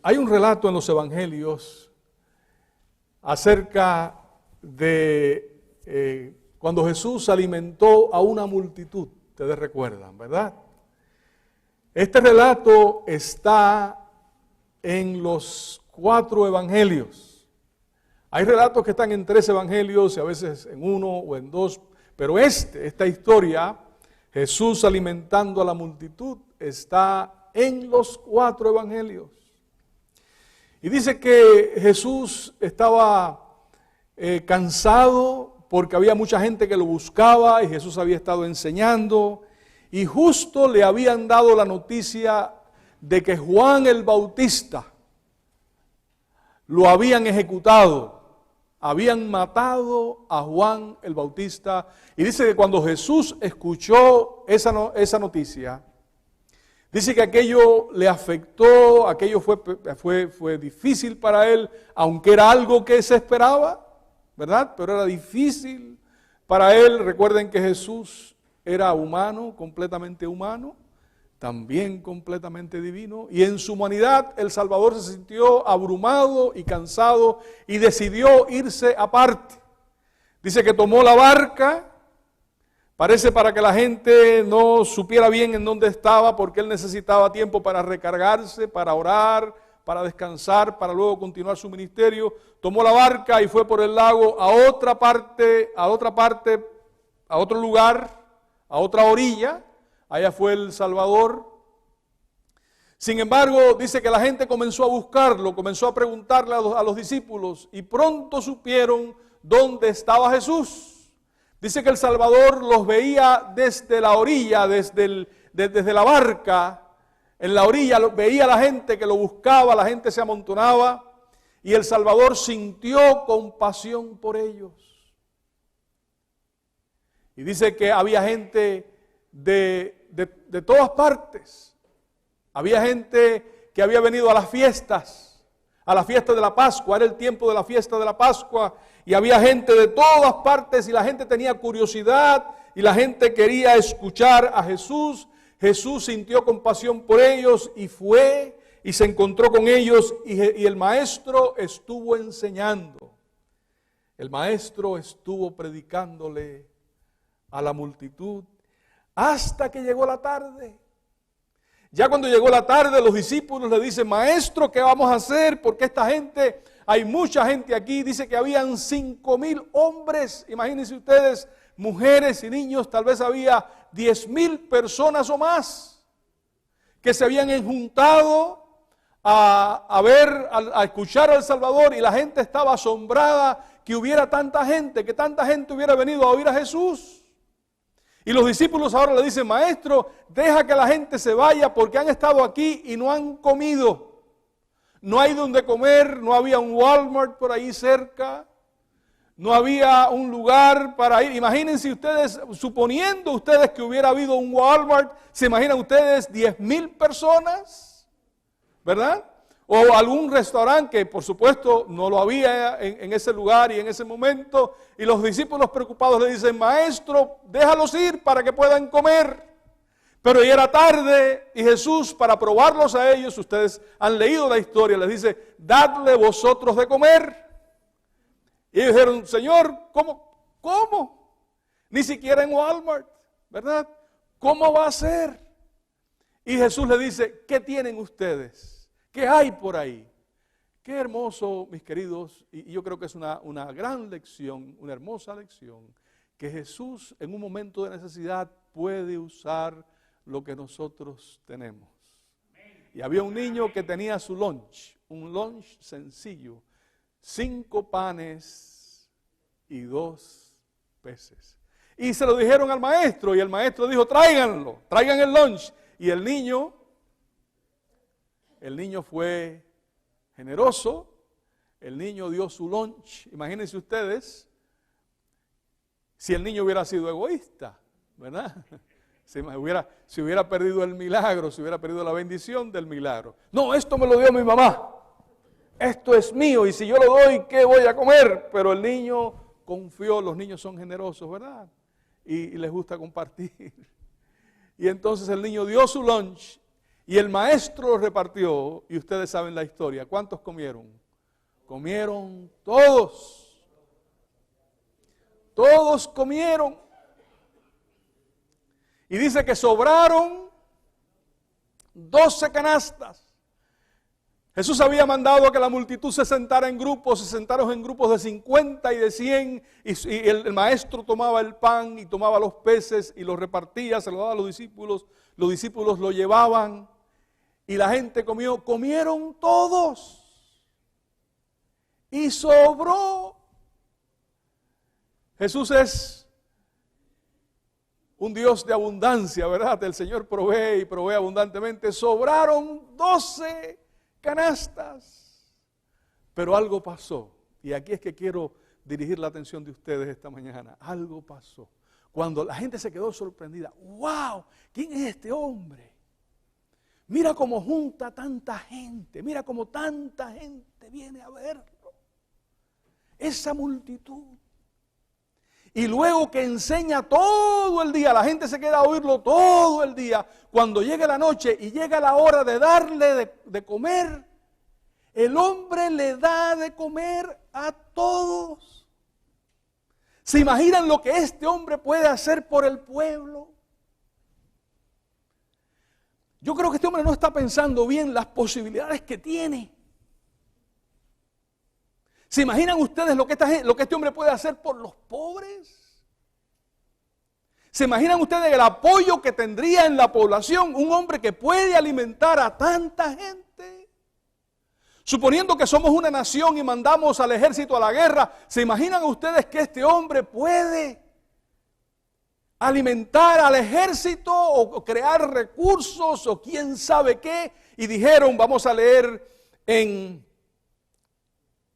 Hay un relato en los evangelios acerca de cuando Jesús alimentó a una multitud. Ustedes recuerdan, ¿verdad? Este relato está en los 4 evangelios. Hay relatos que están en 3 evangelios y a veces en 1 o en 2, pero esta historia, Jesús alimentando a la multitud, está en los 4 evangelios. Y dice que Jesús estaba cansado porque había mucha gente que lo buscaba y Jesús había estado enseñando y justo le habían dado la noticia de que Juan el Bautista lo habían ejecutado, habían matado a Juan el Bautista. Y dice que cuando Jesús escuchó esa noticia, dice que aquello le afectó, aquello fue difícil para él, aunque era algo que se esperaba, ¿verdad? Pero era difícil para él. Recuerden que Jesús era humano, completamente humano, también completamente divino. Y en su humanidad el Salvador se sintió abrumado y cansado y decidió irse aparte. Dice que tomó la barca. Parece para que la gente no supiera bien en dónde estaba, porque él necesitaba tiempo para recargarse, para orar, para descansar, para luego continuar su ministerio. Tomó la barca y fue por el lago a otra parte, a otro lugar, a otra orilla. Allá fue el Salvador. Sin embargo, dice que la gente comenzó a buscarlo, comenzó a preguntarle a los discípulos y pronto supieron dónde estaba Jesús. Dice que el Salvador los veía desde la orilla, desde la barca, en la orilla veía a la gente que lo buscaba, la gente se amontonaba y el Salvador sintió compasión por ellos. Y dice que había gente de todas partes, había gente que había venido a la fiesta de la Pascua, era el tiempo de la fiesta de la Pascua, y había gente de todas partes y la gente tenía curiosidad y la gente quería escuchar a Jesús. Jesús sintió compasión por ellos y fue y se encontró con ellos y el maestro estuvo enseñando. El maestro estuvo predicándole a la multitud hasta que llegó la tarde. Ya cuando llegó la tarde, los discípulos le dicen: maestro, ¿qué vamos a hacer? Porque esta gente, hay mucha gente aquí. Dice que habían 5,000 hombres. Imagínense ustedes, mujeres y niños. Tal vez había 10,000 personas o más que se habían juntado a escuchar al Salvador. Y la gente estaba asombrada que hubiera tanta gente, que tanta gente hubiera venido a oír a Jesús. Y los discípulos ahora le dicen: maestro, deja que la gente se vaya porque han estado aquí y no han comido. No hay donde comer, no había un Walmart por ahí cerca, no había un lugar para ir. Imagínense ustedes, suponiendo ustedes que hubiera habido un Walmart, ¿se imaginan ustedes 10,000 personas? ¿Verdad? O algún restaurante que por supuesto no lo había en ese lugar y en ese momento. Y los discípulos preocupados le dicen: maestro, déjalos ir para que puedan comer. Pero ya era tarde y Jesús, para probarlos a ellos, ustedes han leído la historia, les dice: dadle vosotros de comer. Y ellos dijeron: Señor, ¿cómo? Ni siquiera en Walmart, ¿verdad? ¿Cómo va a ser? Y Jesús le dice: ¿qué tienen ustedes? ¿Qué hay por ahí? Qué hermoso, mis queridos, y yo creo que es una gran lección, una hermosa lección, que Jesús en un momento de necesidad puede usar lo que nosotros tenemos. Y había un niño que tenía su lunch, un lunch sencillo, 5 panes y 2 peces. Y se lo dijeron al maestro, y el maestro dijo: tráiganlo, traigan el lunch. Y el niño fue generoso, el niño dio su lunch. Imagínense ustedes si el niño hubiera sido egoísta, ¿verdad? Se hubiera perdido el milagro, se hubiera perdido la bendición del milagro. No, esto me lo dio mi mamá, esto es mío y si yo lo doy, ¿qué voy a comer? Pero el niño confió, los niños son generosos, ¿verdad? Y les gusta compartir. Y entonces el niño dio su lunch. Y el maestro los repartió, y ustedes saben la historia. ¿Cuántos comieron? Comieron todos. Todos comieron. Y dice que sobraron 12 canastas. Jesús había mandado a que la multitud se sentara en grupos, se sentaron en grupos de 50 y de 100, y el maestro tomaba el pan y tomaba los peces y los repartía, se los daba a los discípulos lo llevaban, y la gente comió, comieron todos, y sobró. Jesús es un Dios de abundancia, ¿verdad? El Señor provee y provee abundantemente. Sobraron 12 canastas, pero algo pasó, y aquí es que quiero dirigir la atención de ustedes esta mañana. Algo pasó, cuando la gente se quedó sorprendida. ¡Wow! ¿Quién es este hombre? Mira cómo junta tanta gente, mira cómo tanta gente viene a verlo, esa multitud. Y luego que enseña todo el día, la gente se queda a oírlo todo el día. Cuando llegue la noche y llega la hora de darle de comer, el hombre le da de comer a todos. ¿Se imaginan lo que este hombre puede hacer por el pueblo? Yo creo que este hombre no está pensando bien las posibilidades que tiene. ¿Se imaginan ustedes lo que este hombre puede hacer por los pobres? ¿Se imaginan ustedes el apoyo que tendría en la población un hombre que puede alimentar a tanta gente? Suponiendo que somos una nación y mandamos al ejército a la guerra, ¿se imaginan ustedes que este hombre puede alimentar al ejército o crear recursos o quién sabe qué? Y dijeron, vamos a leer en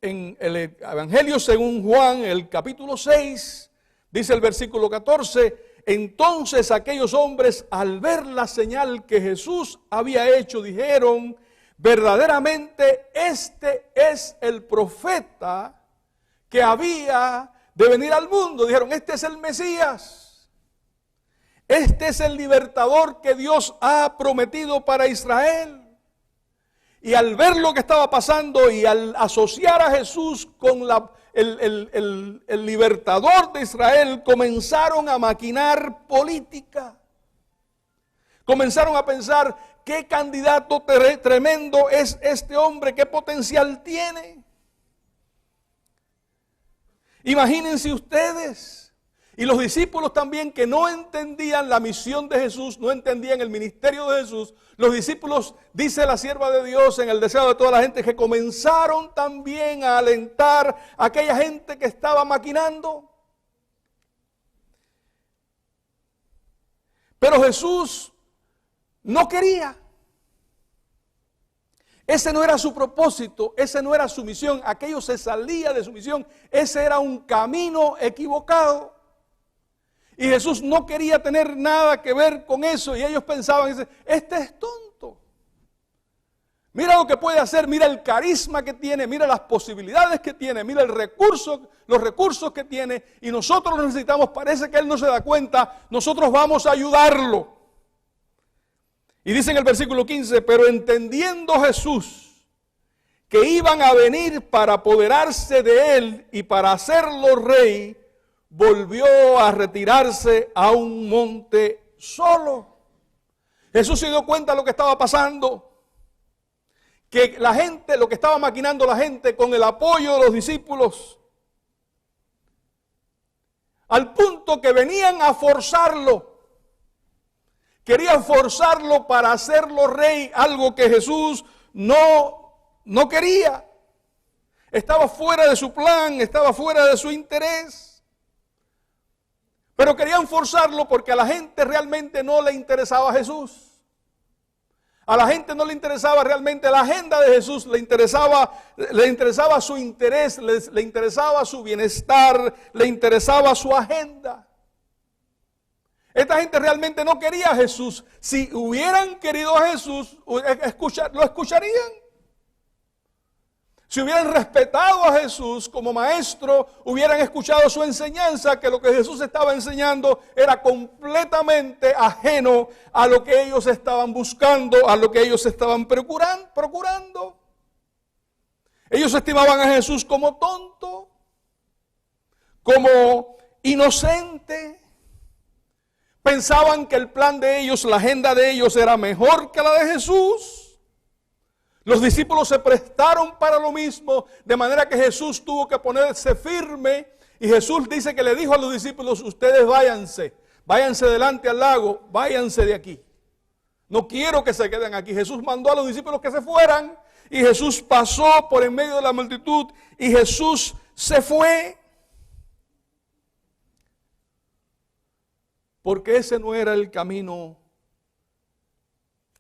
el Evangelio según Juan, el capítulo 6, dice el versículo 14, entonces aquellos hombres al ver la señal que Jesús había hecho, dijeron, verdaderamente este es el profeta que había de venir al mundo. Dijeron, este es el Mesías, este es el libertador que Dios ha prometido para Israel. Y al ver lo que estaba pasando y al asociar a Jesús con el libertador de Israel, comenzaron a maquinar política. Comenzaron a pensar, qué candidato tremendo es este hombre, qué potencial tiene. Imagínense ustedes. Y los discípulos también que no entendían la misión de Jesús, no entendían el ministerio de Jesús. Los discípulos, dice la sierva de Dios en el deseo de toda la gente, que comenzaron también a alentar a aquella gente que estaba maquinando. Pero Jesús no quería. Ese no era su propósito, ese no era su misión. Aquello se salía de su misión. Ese era un camino equivocado. Y Jesús no quería tener nada que ver con eso. Y ellos pensaban, este es tonto. Mira lo que puede hacer, mira el carisma que tiene, mira las posibilidades que tiene, mira los recursos que tiene. Y nosotros lo necesitamos, parece que él no se da cuenta, nosotros vamos a ayudarlo. Y dice en el versículo 15, pero entendiendo Jesús que iban a venir para apoderarse de él y para hacerlo rey, volvió a retirarse a un monte solo. Jesús se dio cuenta de lo que estaba pasando, que la gente, lo que estaba maquinando la gente con el apoyo de los discípulos, al punto que venían a forzarlo, querían forzarlo para hacerlo rey, algo que Jesús no quería. Estaba fuera de su plan, estaba fuera de su interés. Pero querían forzarlo porque a la gente realmente no le interesaba Jesús. A la gente no le interesaba realmente la agenda de Jesús, le interesaba su interés, le interesaba su bienestar, le interesaba su agenda. Esta gente realmente no quería a Jesús. Si hubieran querido a Jesús, lo escucharían. si hubieran respetado a Jesús como maestro, hubieran escuchado su enseñanza, que lo que Jesús estaba enseñando era completamente ajeno a lo que ellos estaban buscando, a lo que ellos estaban procurando. Ellos estimaban a Jesús como tonto, como inocente. Pensaban que el plan de ellos, la agenda de ellos era mejor que la de Jesús. Los discípulos se prestaron para lo mismo, de manera que Jesús tuvo que ponerse firme. Y Jesús dice que le dijo a los discípulos: ustedes váyanse delante al lago, váyanse de aquí. No quiero que se queden aquí. Jesús mandó a los discípulos que se fueran, y Jesús pasó por en medio de la multitud, y Jesús se fue. Porque ese no era el camino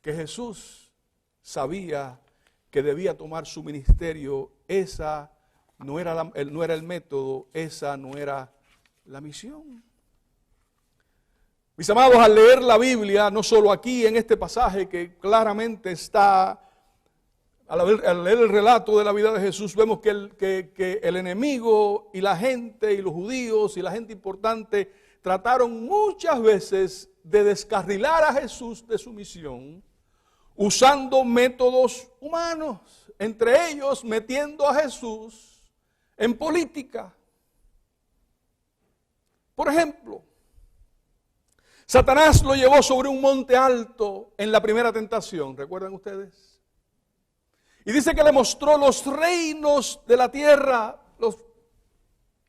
que Jesús sabía que debía tomar su ministerio. Esa no era el método, esa no era la misión. Mis amados, al leer la Biblia, no solo aquí en este pasaje que claramente está, al leer el relato de la vida de Jesús, vemos que el enemigo y la gente y los judíos y la gente importante trataron muchas veces de descarrilar a Jesús de su misión, usando métodos humanos, entre ellos metiendo a Jesús en política. Por ejemplo, Satanás lo llevó sobre un monte alto en la primera tentación, ¿recuerdan ustedes? Y dice que le mostró los reinos de la tierra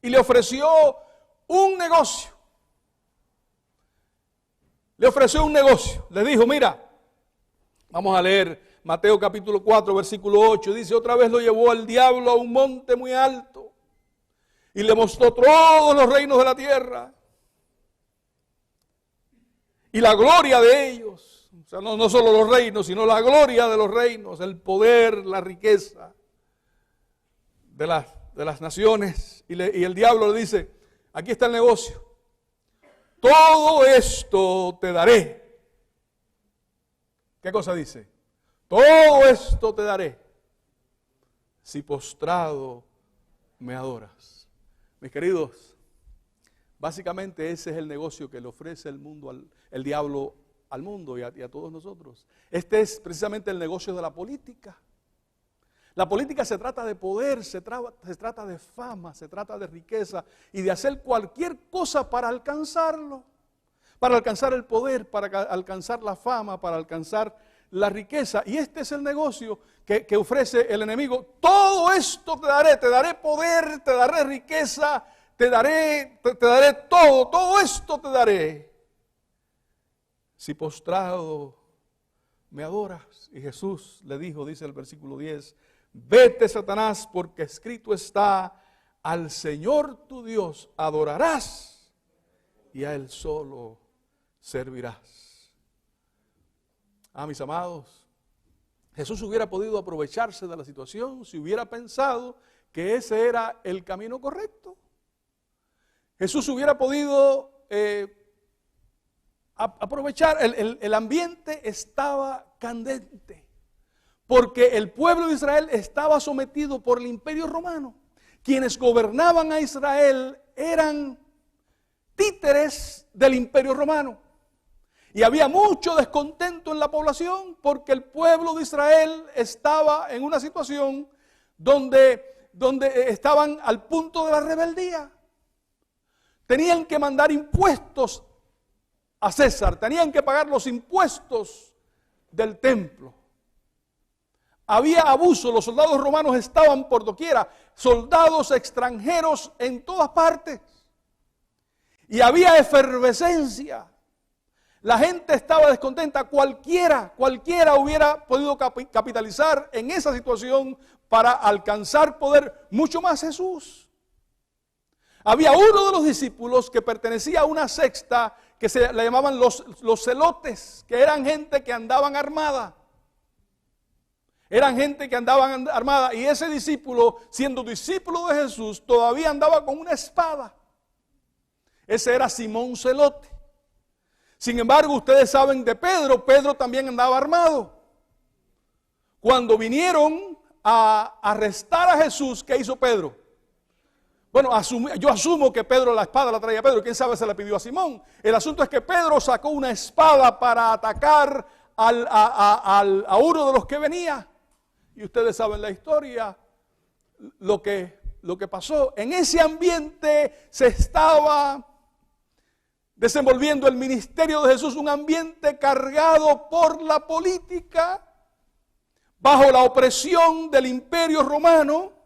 y le ofreció un negocio. Le ofreció un negocio, le dijo: mira, vamos a leer Mateo capítulo 4, versículo 8. Dice: otra vez lo llevó el diablo a un monte muy alto y le mostró todos los reinos de la tierra y la gloria de ellos. O sea, no solo los reinos, sino la gloria de los reinos, el poder, la riqueza de las naciones. Y el diablo le dice: aquí está el negocio. Todo esto te daré. ¿Qué cosa dice? Todo esto te daré si postrado me adoras. Mis queridos, básicamente ese es el negocio que le ofrece el diablo al mundo y a todos nosotros. Este es precisamente el negocio de la política. La política se trata de poder, se trata de fama, se trata de riqueza y de hacer cualquier cosa para alcanzarlo, para alcanzar el poder, para alcanzar la fama, para alcanzar la riqueza. Y este es el negocio que ofrece el enemigo. Todo esto te daré poder, te daré riqueza, te daré todo esto te daré si postrado me adoras. Y Jesús le dijo, dice el versículo 10, vete, Satanás, porque escrito está: al Señor tu Dios adorarás y a Él solo servirás. Mis amados, Jesús hubiera podido aprovecharse de la situación si hubiera pensado que ese era el camino correcto. Jesús hubiera podido aprovechar, el ambiente estaba candente, porque el pueblo de Israel estaba sometido por el Imperio Romano. Quienes gobernaban a Israel eran títeres del Imperio Romano. Y había mucho descontento en la población porque el pueblo de Israel estaba en una situación donde estaban al punto de la rebeldía. Tenían que mandar impuestos a César, tenían que pagar los impuestos del templo. Había abuso, los soldados romanos estaban por doquiera, soldados extranjeros en todas partes. Y había efervescencia. La gente estaba descontenta. Cualquiera hubiera podido capitalizar en esa situación para alcanzar poder, mucho más Jesús. Había uno de los discípulos que pertenecía a una secta que se le llamaban los celotes, que eran gente que andaban armada. Eran gente que andaban armada, y ese discípulo, siendo discípulo de Jesús, todavía andaba con una espada. Ese era Simón Celote. Sin embargo, ustedes saben de Pedro, Pedro también andaba armado. Cuando vinieron a arrestar a Jesús, ¿qué hizo Pedro? Bueno, yo asumo que Pedro la espada la traía a Pedro, quién sabe, se la pidió a Simón. El asunto es que Pedro sacó una espada para atacar a uno de los que venía. Y ustedes saben la historia, lo que pasó. En ese ambiente se estaba desenvolviendo el ministerio de Jesús, un ambiente cargado por la política, bajo la opresión del Imperio Romano.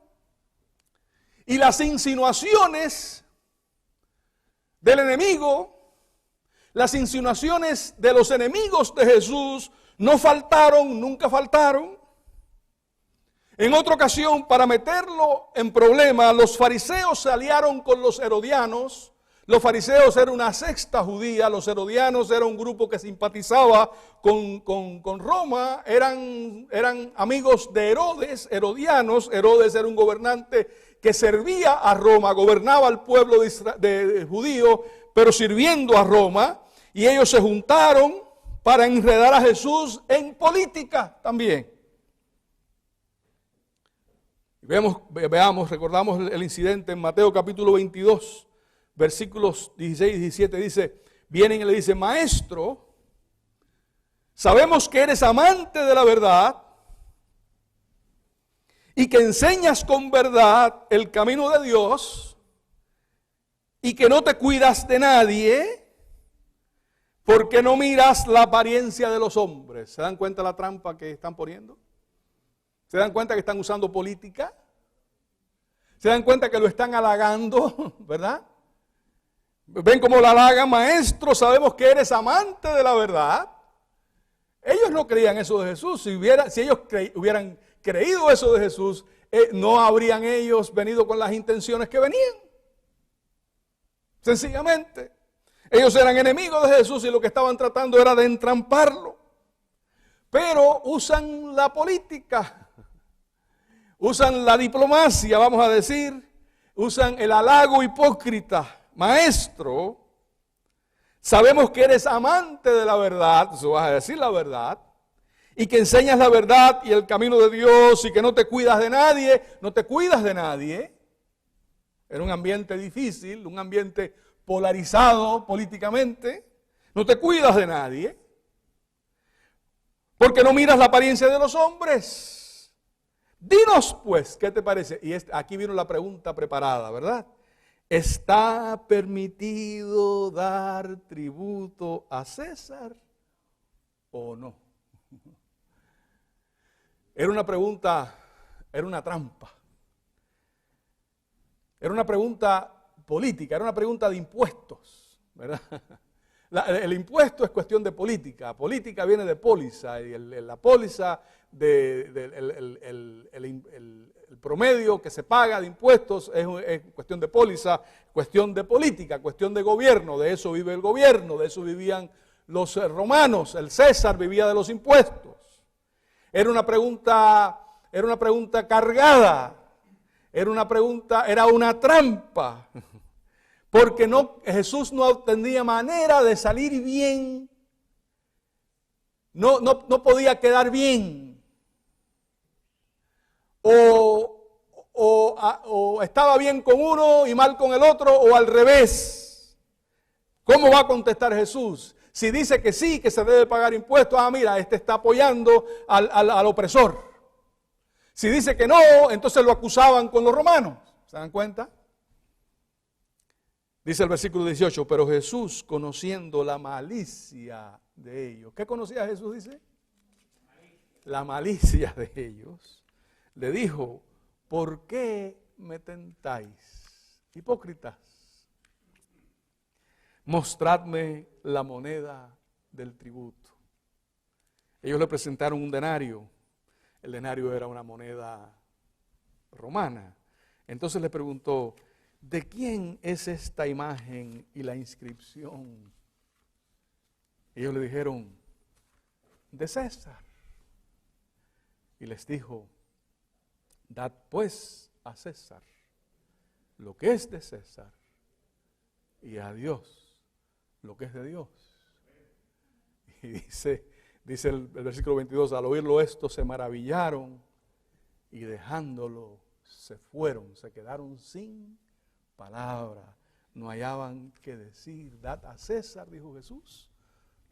Y las insinuaciones del enemigo, las insinuaciones de los enemigos de Jesús no faltaron, nunca faltaron. En otra ocasión, para meterlo en problema, los fariseos se aliaron con los herodianos. Los fariseos eran una secta judía, los herodianos eran un grupo que simpatizaba con Roma, eran amigos de Herodes, herodianos. Herodes era un gobernante que servía a Roma, gobernaba al pueblo de judío, pero sirviendo a Roma, y ellos se juntaron para enredar a Jesús en política también. Recordamos el incidente en Mateo capítulo 22, versículos 16 y 17, dice, vienen y le dicen, maestro, sabemos que eres amante de la verdad, y que enseñas con verdad el camino de Dios, y que no te cuidas de nadie, porque no miras la apariencia de los hombres. ¿Se dan cuenta la trampa que están poniendo? ¿Se dan cuenta que están usando política? ¿Se dan cuenta que lo están halagando, verdad? ¿Ven cómo lo halagan? Maestro, sabemos que eres amante de la verdad. Ellos no creían eso de Jesús. Si ellos hubieran creído eso de Jesús, no habrían ellos venido con las intenciones que venían. Sencillamente, ellos eran enemigos de Jesús y lo que estaban tratando era de entramparlo. Pero usan la política, usan la diplomacia, vamos a decir, usan el halago hipócrita. Maestro, sabemos que eres amante de la verdad, eso vas a decir la verdad, y que enseñas la verdad y el camino de Dios y que no te cuidas de nadie, no te cuidas de nadie. Era un ambiente difícil, un ambiente polarizado políticamente, no te cuidas de nadie, porque no miras la apariencia de los hombres. Dinos pues, ¿qué te parece? Y aquí vino la pregunta preparada, ¿verdad? ¿Está permitido dar tributo a César o no? Era una pregunta, era una trampa. Era una pregunta política, era una pregunta de impuestos, ¿verdad? El impuesto es cuestión de política. Política viene de póliza y la póliza, el promedio que se paga de impuestos es cuestión de póliza, cuestión de política, cuestión de gobierno. De eso vive el gobierno, de eso vivían los romanos. El César vivía de los impuestos. Era una pregunta cargada, era una trampa, porque Jesús no tenía manera de salir bien, no podía quedar bien, o estaba bien con uno y mal con el otro, o al revés. ¿Cómo va a contestar Jesús? Si dice que sí, que se debe pagar impuestos, mira, este está apoyando al opresor. Si dice que no, entonces lo acusaban con los romanos. ¿Se dan cuenta? Dice el versículo 18, pero Jesús, conociendo la malicia de ellos. ¿Qué conocía Jesús, dice? La malicia de ellos. Le dijo, ¿por qué me tentáis, hipócritas? Mostradme la moneda del tributo. Ellos le presentaron un denario. El denario era una moneda romana. Entonces le preguntó, ¿de quién es esta imagen y la inscripción? Ellos le dijeron, de César. Y les dijo, dad pues a César lo que es de César y a Dios lo que es de Dios. Y dice el versículo 22, al oírlo esto se maravillaron y dejándolo se fueron, se quedaron sin palabra, no hallaban qué decir. Dad a César, dijo Jesús,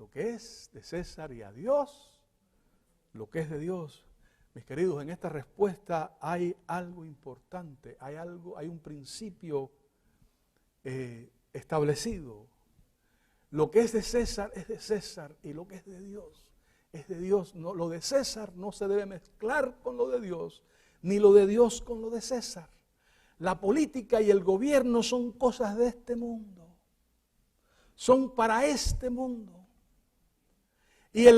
lo que es de César, y a Dios lo que es de Dios. Mis queridos, en esta respuesta hay algo importante, hay un principio establecido. Lo que es de César y lo que es de Dios es de Dios. No, lo de César no se debe mezclar con lo de Dios, ni lo de Dios con lo de César. La política y el gobierno son cosas de este mundo, son para este mundo. Y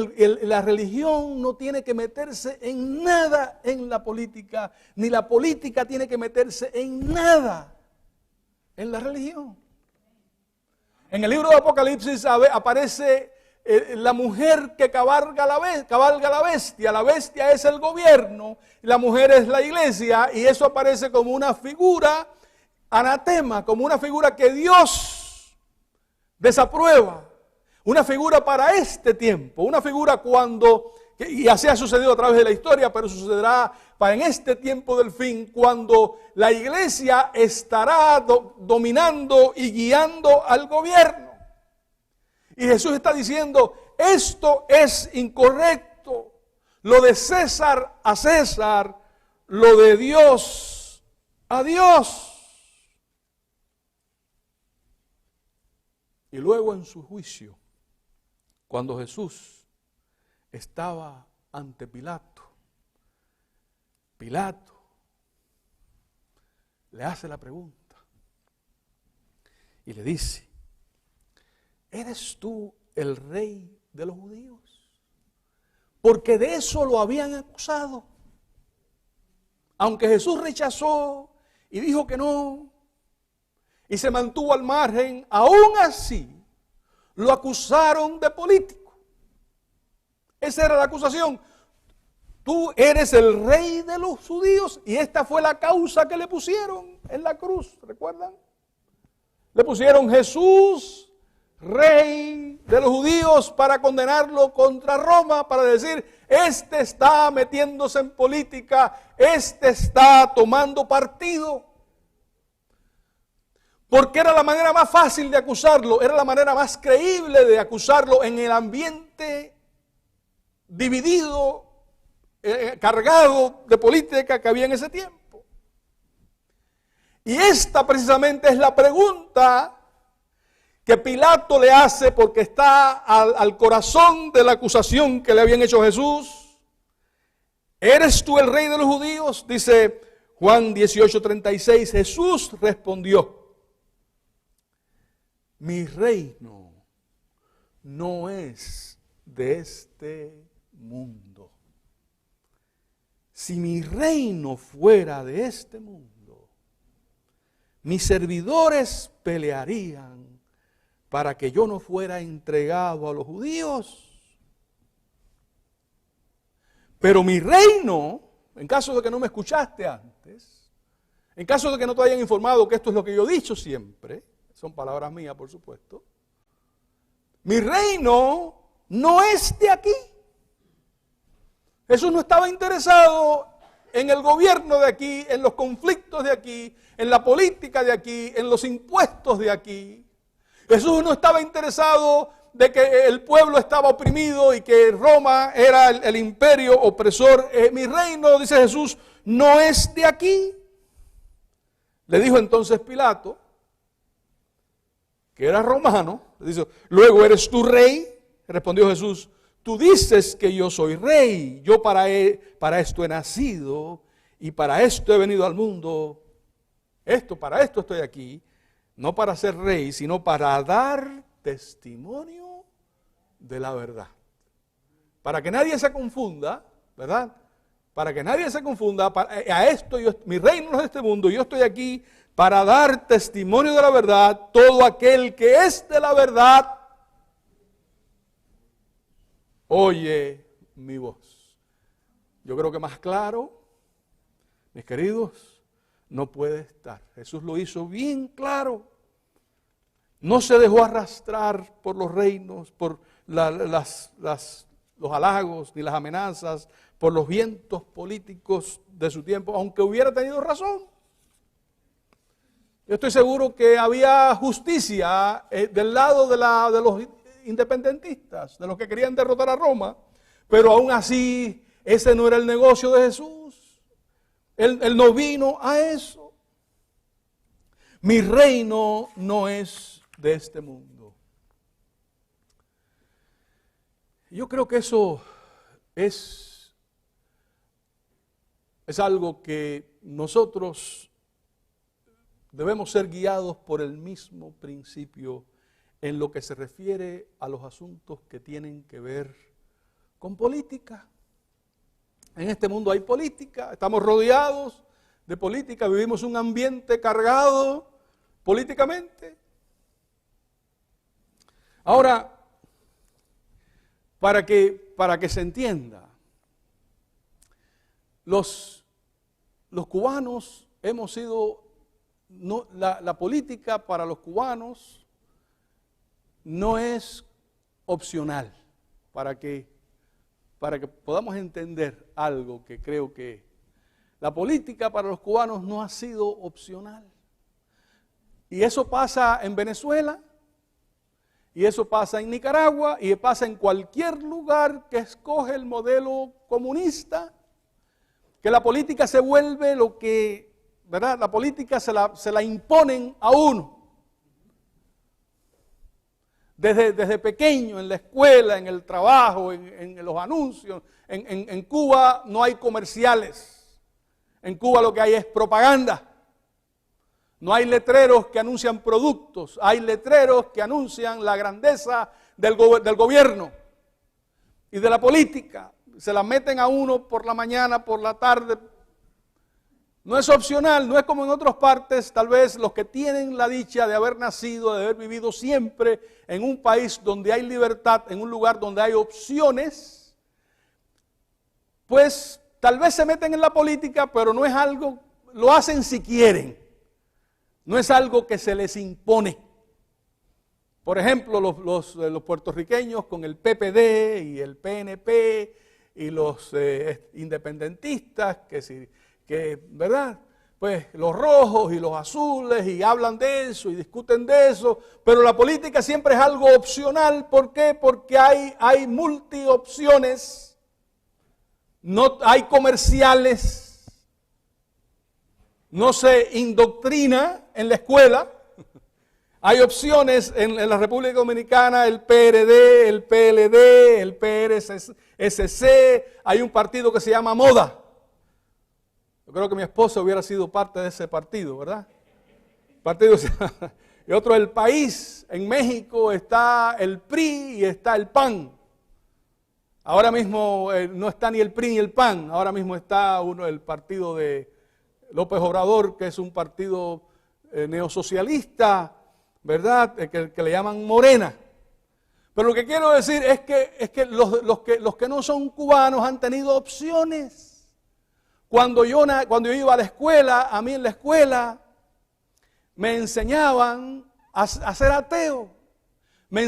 la religión no tiene que meterse en nada en la política, ni la política tiene que meterse en nada en la religión. En el libro de Apocalipsis aparece la mujer que cabalga la bestia. La bestia es el gobierno, la mujer es la iglesia, y eso aparece como una figura anatema, como una figura que Dios desaprueba. Una figura para este tiempo, una figura y así ha sucedido a través de la historia, pero sucederá en este tiempo del fin, cuando la iglesia estará dominando y guiando al gobierno. Y Jesús está diciendo, esto es incorrecto. Lo de César a César, lo de Dios a Dios. Y luego en su juicio, cuando Jesús estaba ante Pilato, Pilato le hace la pregunta y le dice, ¿eres tú el rey de los judíos? Porque de eso lo habían acusado. Aunque Jesús rechazó y dijo que no, y se mantuvo al margen, aún así lo acusaron de político. Esa era la acusación. Tú eres el rey de los judíos, y esta fue la causa que le pusieron en la cruz, ¿recuerdan? Le pusieron Jesús, rey de los judíos, para condenarlo contra Roma, para decir, este está metiéndose en política, este está tomando partido. Porque era la manera más fácil de acusarlo, era la manera más creíble de acusarlo en el ambiente dividido, cargado de política que había en ese tiempo. Y esta precisamente es la pregunta que Pilato le hace, porque está al corazón de la acusación que le habían hecho a Jesús. ¿Eres tú el rey de los judíos? Dice Juan 18:36, Jesús respondió, mi reino no es de este mundo. Si mi reino fuera de este mundo, mis servidores pelearían para que yo no fuera entregado a los judíos. Pero mi reino, en caso de que no me escuchaste antes, en caso de que no te hayan informado que esto es lo que yo he dicho siempre, son palabras mías, por supuesto, mi reino no es de aquí. Jesús no estaba interesado en el gobierno de aquí, en los conflictos de aquí, en la política de aquí, en los impuestos de aquí. Jesús no estaba interesado de que el pueblo estaba oprimido y que Roma era el imperio opresor. Mi reino, dice Jesús, no es de aquí. Le dijo entonces Pilato, que era romano, le dice, luego eres tú rey. Respondió Jesús, tú dices que yo soy rey, yo para esto he nacido y para esto he venido al mundo. Para esto estoy aquí, no para ser rey, sino para dar testimonio de la verdad. Para que nadie se confunda, ¿verdad? Para que nadie se confunda, mi reino no es de este mundo, yo estoy aquí para dar testimonio de la verdad. Todo aquel que es de la verdad, oye mi voz. Yo creo que más claro, mis queridos, no puede estar. Jesús lo hizo bien claro. No se dejó arrastrar por los reinos, por los los halagos ni las amenazas por los vientos políticos de su tiempo, aunque hubiera tenido razón. Yo estoy seguro que había justicia del lado de los independentistas, de los que querían derrotar a Roma, pero aún así ese no era el negocio de Jesús. Él no vino a eso. Mi reino no es de este mundo. Yo creo que eso es algo que nosotros debemos ser guiados por el mismo principio en lo que se refiere a los asuntos que tienen que ver con política. En este mundo hay política, estamos rodeados de política, vivimos un ambiente cargado políticamente. Ahora, para que se entienda, los cubanos hemos sido, la política para los cubanos no es opcional, para que podamos entender algo que creo que la política para los cubanos no ha sido opcional. Y eso pasa en Venezuela, y eso pasa en Nicaragua, y pasa en cualquier lugar que escoge el modelo comunista, que la política se vuelve lo que, ¿verdad? La política se la imponen a uno. Desde pequeño, en la escuela, en el trabajo, en los anuncios. En Cuba no hay comerciales. En Cuba lo que hay es propaganda. No hay letreros que anuncian productos. Hay letreros que anuncian la grandeza del gobierno y de la política. Se la meten a uno por la mañana, por la tarde. No es opcional, no es como en otras partes, tal vez los que tienen la dicha de haber nacido, de haber vivido siempre en un país donde hay libertad, en un lugar donde hay opciones, pues tal vez se meten en la política, pero no es algo, lo hacen si quieren, no es algo que se les impone. Por ejemplo, los puertorriqueños con el PPD y el PNP y los independentistas que, ¿verdad? Pues los rojos y los azules y hablan de eso y discuten de eso, pero la política siempre es algo opcional. ¿Por qué? Porque hay multiopciones, no hay comerciales, no se indoctrina en la escuela. Hay opciones en la República Dominicana, el PRD, el PLD, el PRSC, hay un partido que se llama Moda. Yo creo que mi esposa hubiera sido parte de ese partido, ¿verdad? Y otro, El País. En México está el PRI y está el PAN. Ahora mismo no está ni el PRI ni el PAN. Ahora mismo está el partido de López Obrador, que es un partido neosocialista, ¿verdad? Que le llaman Morena. Pero lo que quiero decir es que los que no son cubanos han tenido opciones. Cuando yo iba a la escuela, a mí en la escuela me enseñaban a ser ateo. Me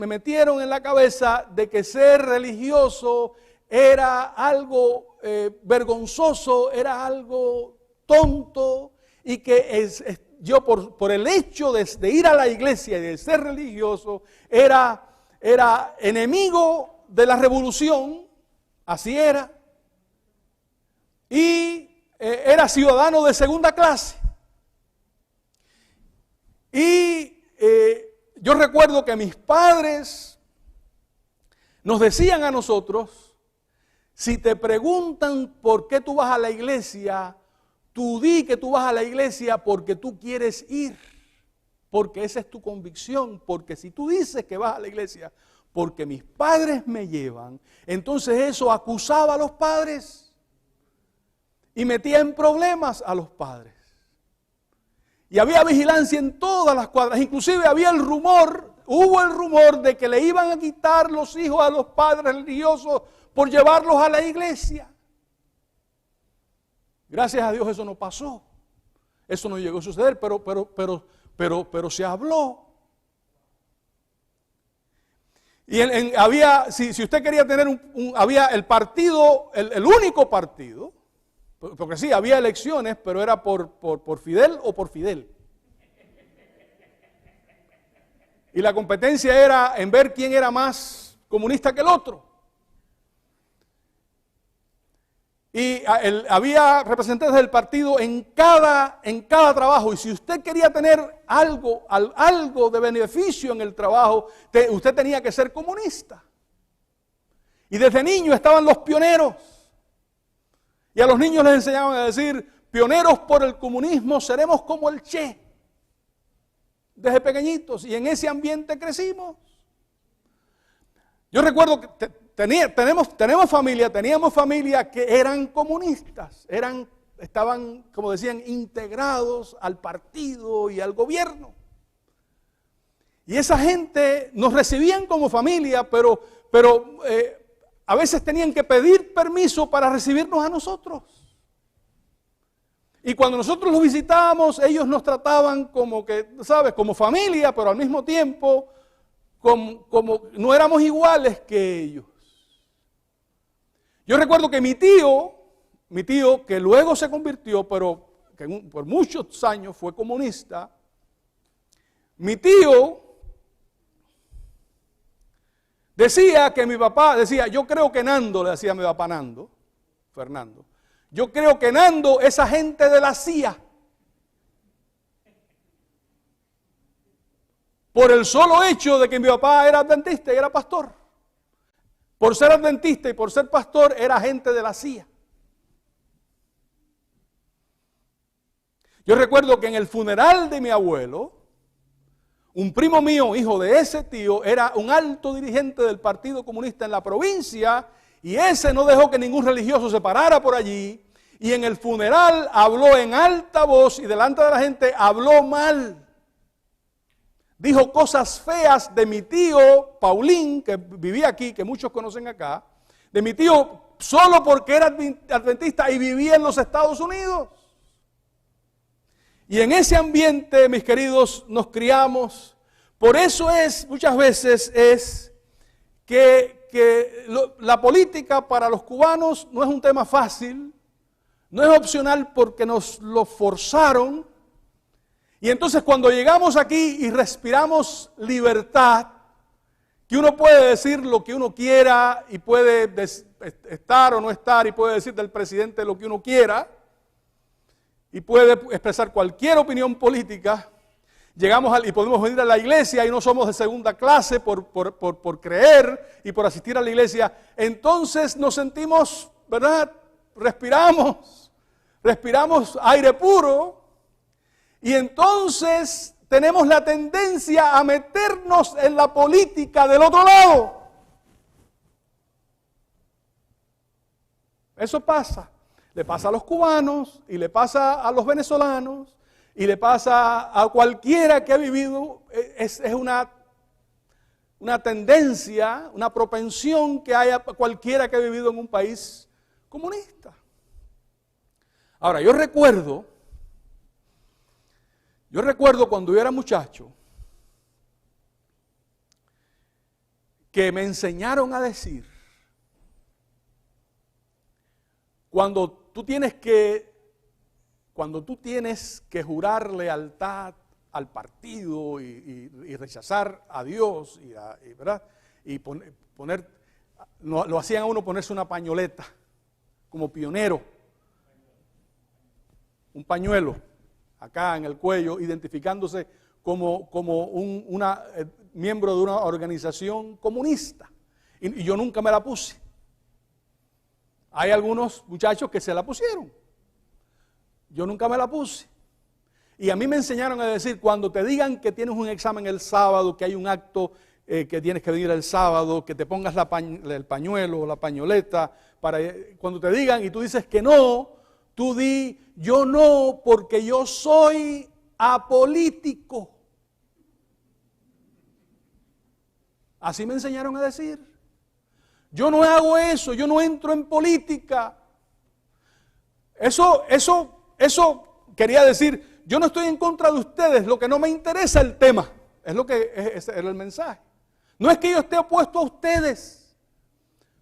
metieron en la cabeza de que ser religioso era algo vergonzoso, era algo tonto, y que yo por el hecho de ir a la iglesia y de ser religioso era enemigo de la revolución, así era. Y era ciudadano de segunda clase. Y yo recuerdo que mis padres nos decían a nosotros: si te preguntan por qué tú vas a la iglesia, tú di que tú vas a la iglesia porque tú quieres ir, porque esa es tu convicción. Porque si tú dices que vas a la iglesia porque mis padres me llevan, entonces eso acusaba a los padres y metía en problemas a los padres. Y había vigilancia en todas las cuadras. Inclusive hubo el rumor de que le iban a quitar los hijos a los padres religiosos por llevarlos a la iglesia. Gracias a Dios eso no pasó. Eso no llegó a suceder, pero se habló. Y había, si usted quería tener había el partido, el único partido, porque sí, había elecciones, pero era por Fidel o por Fidel. Y la competencia era en ver quién era más comunista que el otro. Y había representantes del partido en cada trabajo. Y si usted quería tener algo de beneficio en el trabajo, usted tenía que ser comunista. Y desde niño estaban los pioneros. Y a los niños les enseñaban a decir, pioneros por el comunismo, seremos como el Che. Desde pequeñitos. Y en ese ambiente crecimos. Yo recuerdo que teníamos familia que eran comunistas, estaban, como decían, integrados al partido y al gobierno. Y esa gente nos recibían como familia, pero a veces tenían que pedir permiso para recibirnos a nosotros. Y cuando nosotros los visitábamos, ellos nos trataban como que, ¿sabes?, como familia, pero al mismo tiempo como no éramos iguales que ellos. Yo recuerdo que mi tío que luego se convirtió, pero que por muchos años fue comunista, mi tío decía que mi papá, yo creo que Nando, le decía a mi papá Nando, Fernando, yo creo que Nando es agente de la CIA. Por el solo hecho de que mi papá era adventista y era pastor. Por ser adventista y por ser pastor, era agente de la CIA. Yo recuerdo que en el funeral de mi abuelo, un primo mío, hijo de ese tío, era un alto dirigente del Partido Comunista en la provincia, y ese no dejó que ningún religioso se parara por allí, y en el funeral habló en alta voz y delante de la gente habló mal. Dijo cosas feas de mi tío Paulín, que vivía aquí, que muchos conocen acá, de mi tío solo porque era adventista y vivía en los Estados Unidos. Y en ese ambiente, mis queridos, nos criamos. Por eso muchas veces la política para los cubanos no es un tema fácil, no es opcional porque nos lo forzaron. Y entonces cuando llegamos aquí y respiramos libertad, que uno puede decir lo que uno quiera y puede estar o no estar y puede decir del presidente lo que uno quiera y puede expresar cualquier opinión política, y podemos venir a la iglesia y no somos de segunda clase por creer y por asistir a la iglesia, entonces nos sentimos, ¿verdad? Respiramos aire puro. Y entonces tenemos la tendencia a meternos en la política del otro lado. Eso pasa. Le pasa a los cubanos, y le pasa a los venezolanos, y le pasa a cualquiera que ha vivido. Es una tendencia, una propensión que hay a cualquiera que ha vivido en un país comunista. Ahora, yo recuerdo cuando yo era muchacho, que me enseñaron a decir, cuando tú tienes que jurar lealtad al partido y rechazar a Dios, ¿verdad? Y lo hacían a uno ponerse una pañoleta, como pionero, un pañuelo acá en el cuello, identificándose como miembro de una organización comunista. Y yo nunca me la puse. Hay algunos muchachos que se la pusieron. Yo nunca me la puse. Y a mí me enseñaron a decir, cuando te digan que tienes un examen el sábado, que hay un acto que tienes que venir el sábado, que te pongas el pañuelo o la pañoleta, cuando te digan y tú dices que no, tú di, yo no, porque yo soy apolítico. Así me enseñaron a decir. Yo no hago eso, yo no entro en política. Eso quería decir, yo no estoy en contra de ustedes, lo que no me interesa el tema, es lo que era el mensaje. No es que yo esté opuesto a ustedes,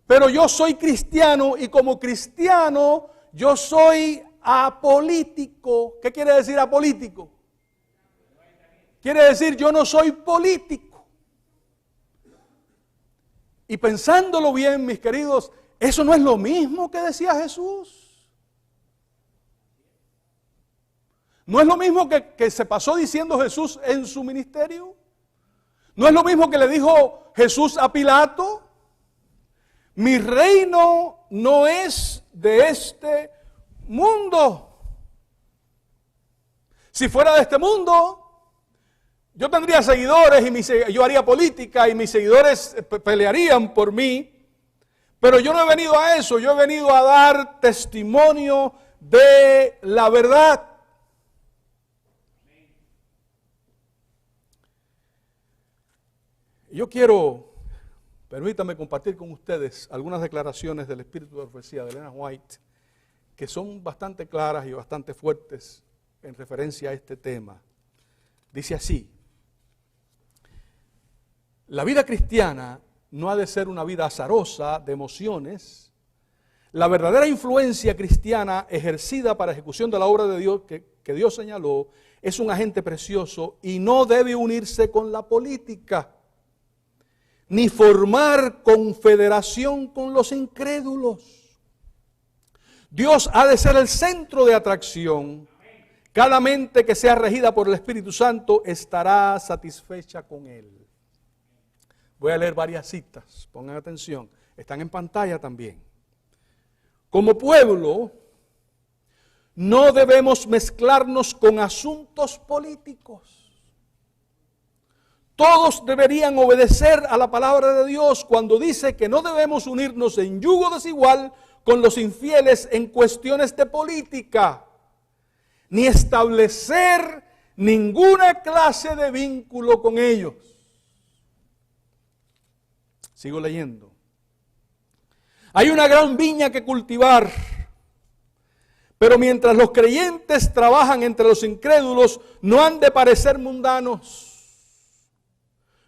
pero yo soy cristiano y como cristiano yo soy apolítico. ¿Qué quiere decir apolítico? Quiere decir yo no soy político. Y pensándolo bien, mis queridos, eso no es lo mismo que decía Jesús. ¿No es lo mismo que se pasó diciendo Jesús en su ministerio? ¿No es lo mismo que le dijo Jesús a Pilato? Mi reino no es de este mundo. Si fuera de este mundo, yo tendría seguidores y yo haría política y mis seguidores pelearían por mí. Pero yo no he venido a eso, yo he venido a dar testimonio de la verdad. Yo quiero, permítanme compartir con ustedes algunas declaraciones del Espíritu de Profecía de Elena White que son bastante claras y bastante fuertes en referencia a este tema. Dice así: la vida cristiana no ha de ser una vida azarosa de emociones. La verdadera influencia cristiana ejercida para ejecución de la obra de Dios que Dios señaló es un agente precioso y no debe unirse con la política, ni formar confederación con los incrédulos. Dios ha de ser el centro de atracción. Cada mente que sea regida por el Espíritu Santo estará satisfecha con Él. Voy a leer varias citas, pongan atención, están en pantalla también. Como pueblo, no debemos mezclarnos con asuntos políticos. Todos deberían obedecer a la palabra de Dios cuando dice que no debemos unirnos en yugo desigual con los infieles en cuestiones de política, ni establecer ninguna clase de vínculo con ellos. Sigo leyendo. Hay una gran viña que cultivar, pero mientras los creyentes trabajan entre los incrédulos, no han de parecer mundanos.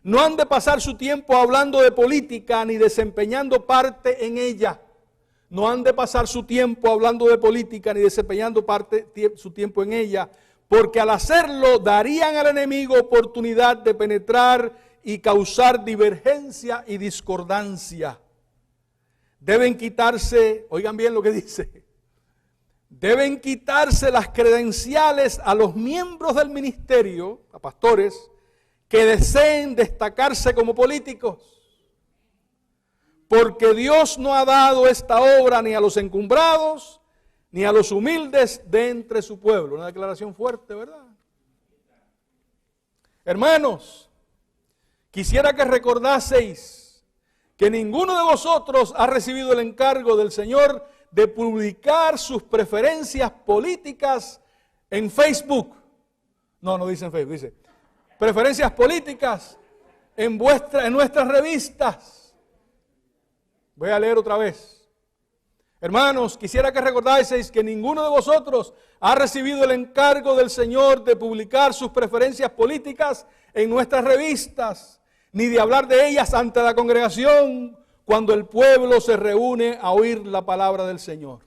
No han de pasar su tiempo hablando de política ni desempeñando parte en ella. No han de pasar su tiempo hablando de política ni desempeñando su tiempo en ella, porque al hacerlo darían al enemigo oportunidad de penetrar y causar divergencia y discordancia. Deben quitarse, oigan bien lo que dice, deben quitarse las credenciales a los miembros del ministerio, a pastores, que deseen destacarse como políticos, porque Dios no ha dado esta obra ni a los encumbrados, ni a los humildes de entre su pueblo. Una declaración fuerte, ¿verdad? Hermanos, quisiera que recordaseis que ninguno de vosotros ha recibido el encargo del Señor de publicar sus preferencias políticas en Facebook. No dice en Facebook, dice preferencias políticas en nuestras revistas. Voy a leer otra vez. Hermanos, quisiera que recordaseis que ninguno de vosotros ha recibido el encargo del Señor de publicar sus preferencias políticas en nuestras revistas, ni de hablar de ellas ante la congregación cuando el pueblo se reúne a oír la palabra del Señor.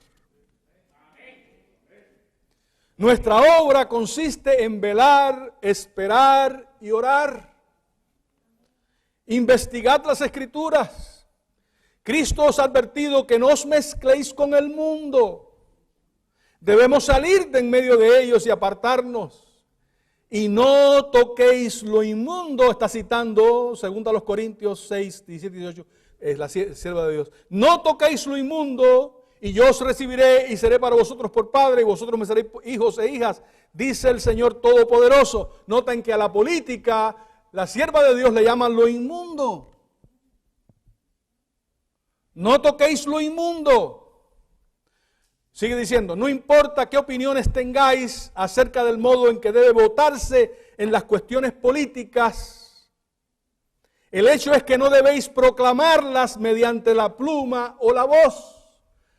Nuestra obra consiste en velar, esperar y orar. Investigad las Escrituras. Cristo os ha advertido que no os mezcléis con el mundo. Debemos salir de en medio de ellos y apartarnos. Y no toquéis lo inmundo, está citando 2 Corintios 6, 17 y 18, es la sierva de Dios. No toquéis lo inmundo, y yo os recibiré y seré para vosotros por padre, y vosotros me seréis hijos e hijas, dice el Señor Todopoderoso. Noten que a la política, la sierva de Dios le llaman lo inmundo. No toquéis lo inmundo. Sigue diciendo, no importa qué opiniones tengáis acerca del modo en que debe votarse en las cuestiones políticas, el hecho es que no debéis proclamarlas mediante la pluma o la voz.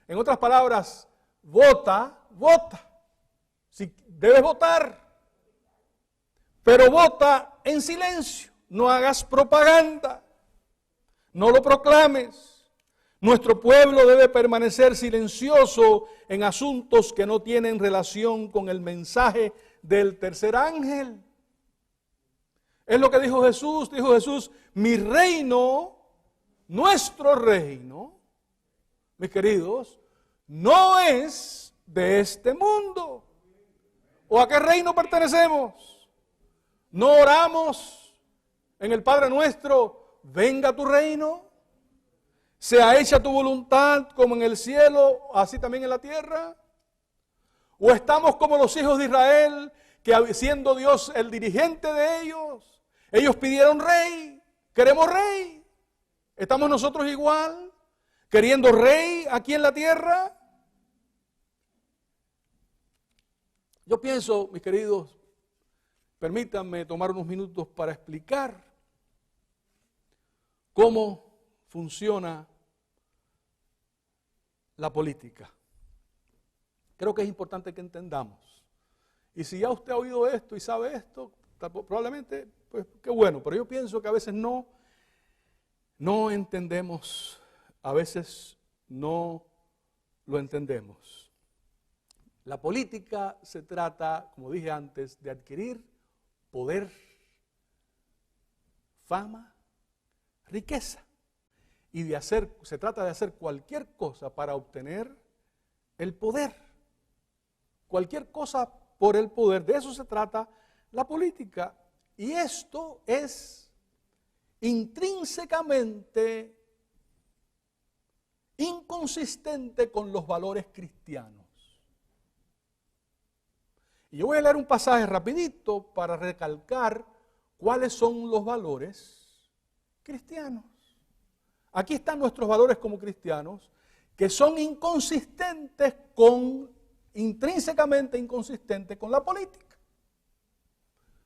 En otras palabras, vota. Si debes votar, pero vota en silencio, no hagas propaganda. No lo proclames. Nuestro pueblo debe permanecer silencioso en asuntos que no tienen relación con el mensaje del tercer ángel. Es lo que dijo Jesús. Dijo Jesús, mi reino, nuestro reino, mis queridos, no es de este mundo. ¿O a qué reino pertenecemos? ¿No oramos en el Padre nuestro, venga tu reino? ¿Sea hecha tu voluntad como en el cielo, así también en la tierra? ¿O estamos como los hijos de Israel, que siendo Dios el dirigente de ellos pidieron rey, queremos rey? ¿Estamos nosotros igual, queriendo rey aquí en la tierra? Yo pienso, mis queridos, permítanme tomar unos minutos para explicar cómo funciona la política. Creo que es importante que entendamos. Y si ya usted ha oído esto y sabe esto, probablemente, pues qué bueno, pero yo pienso que a veces no entendemos, a veces no lo entendemos. La política se trata, como dije antes, de adquirir poder, fama, riqueza. Y se trata de hacer cualquier cosa para obtener el poder. Cualquier cosa por el poder. De eso se trata la política. Y esto es intrínsecamente inconsistente con los valores cristianos. Y yo voy a leer un pasaje rapidito para recalcar cuáles son los valores cristianos. Aquí están nuestros valores como cristianos, que son intrínsecamente inconsistentes con la política.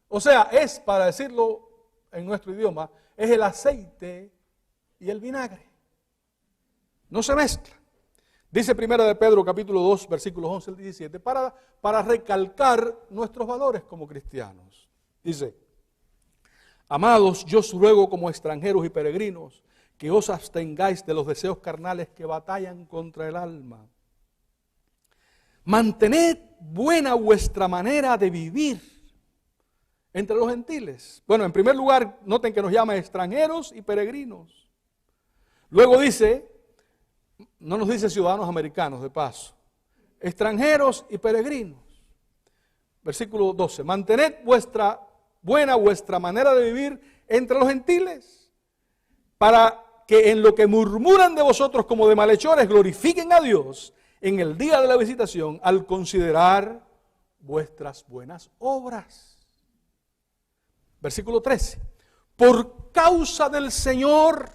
O sea, es, para decirlo en nuestro idioma, es el aceite y el vinagre. No se mezclan. Dice 1 de Pedro capítulo 2, versículos 11 al 17, para recalcar nuestros valores como cristianos. Dice, amados, yo os ruego como extranjeros y peregrinos, que os abstengáis de los deseos carnales que batallan contra el alma. Mantened buena vuestra manera de vivir entre los gentiles. Bueno, en primer lugar, noten que nos llama extranjeros y peregrinos. Luego dice, no nos dice ciudadanos americanos de paso, extranjeros y peregrinos. Versículo 12, mantened buena vuestra manera de vivir entre los gentiles, para que en lo que murmuran de vosotros como de malhechores glorifiquen a Dios en el día de la visitación al considerar vuestras buenas obras. Versículo 13. Por causa del Señor,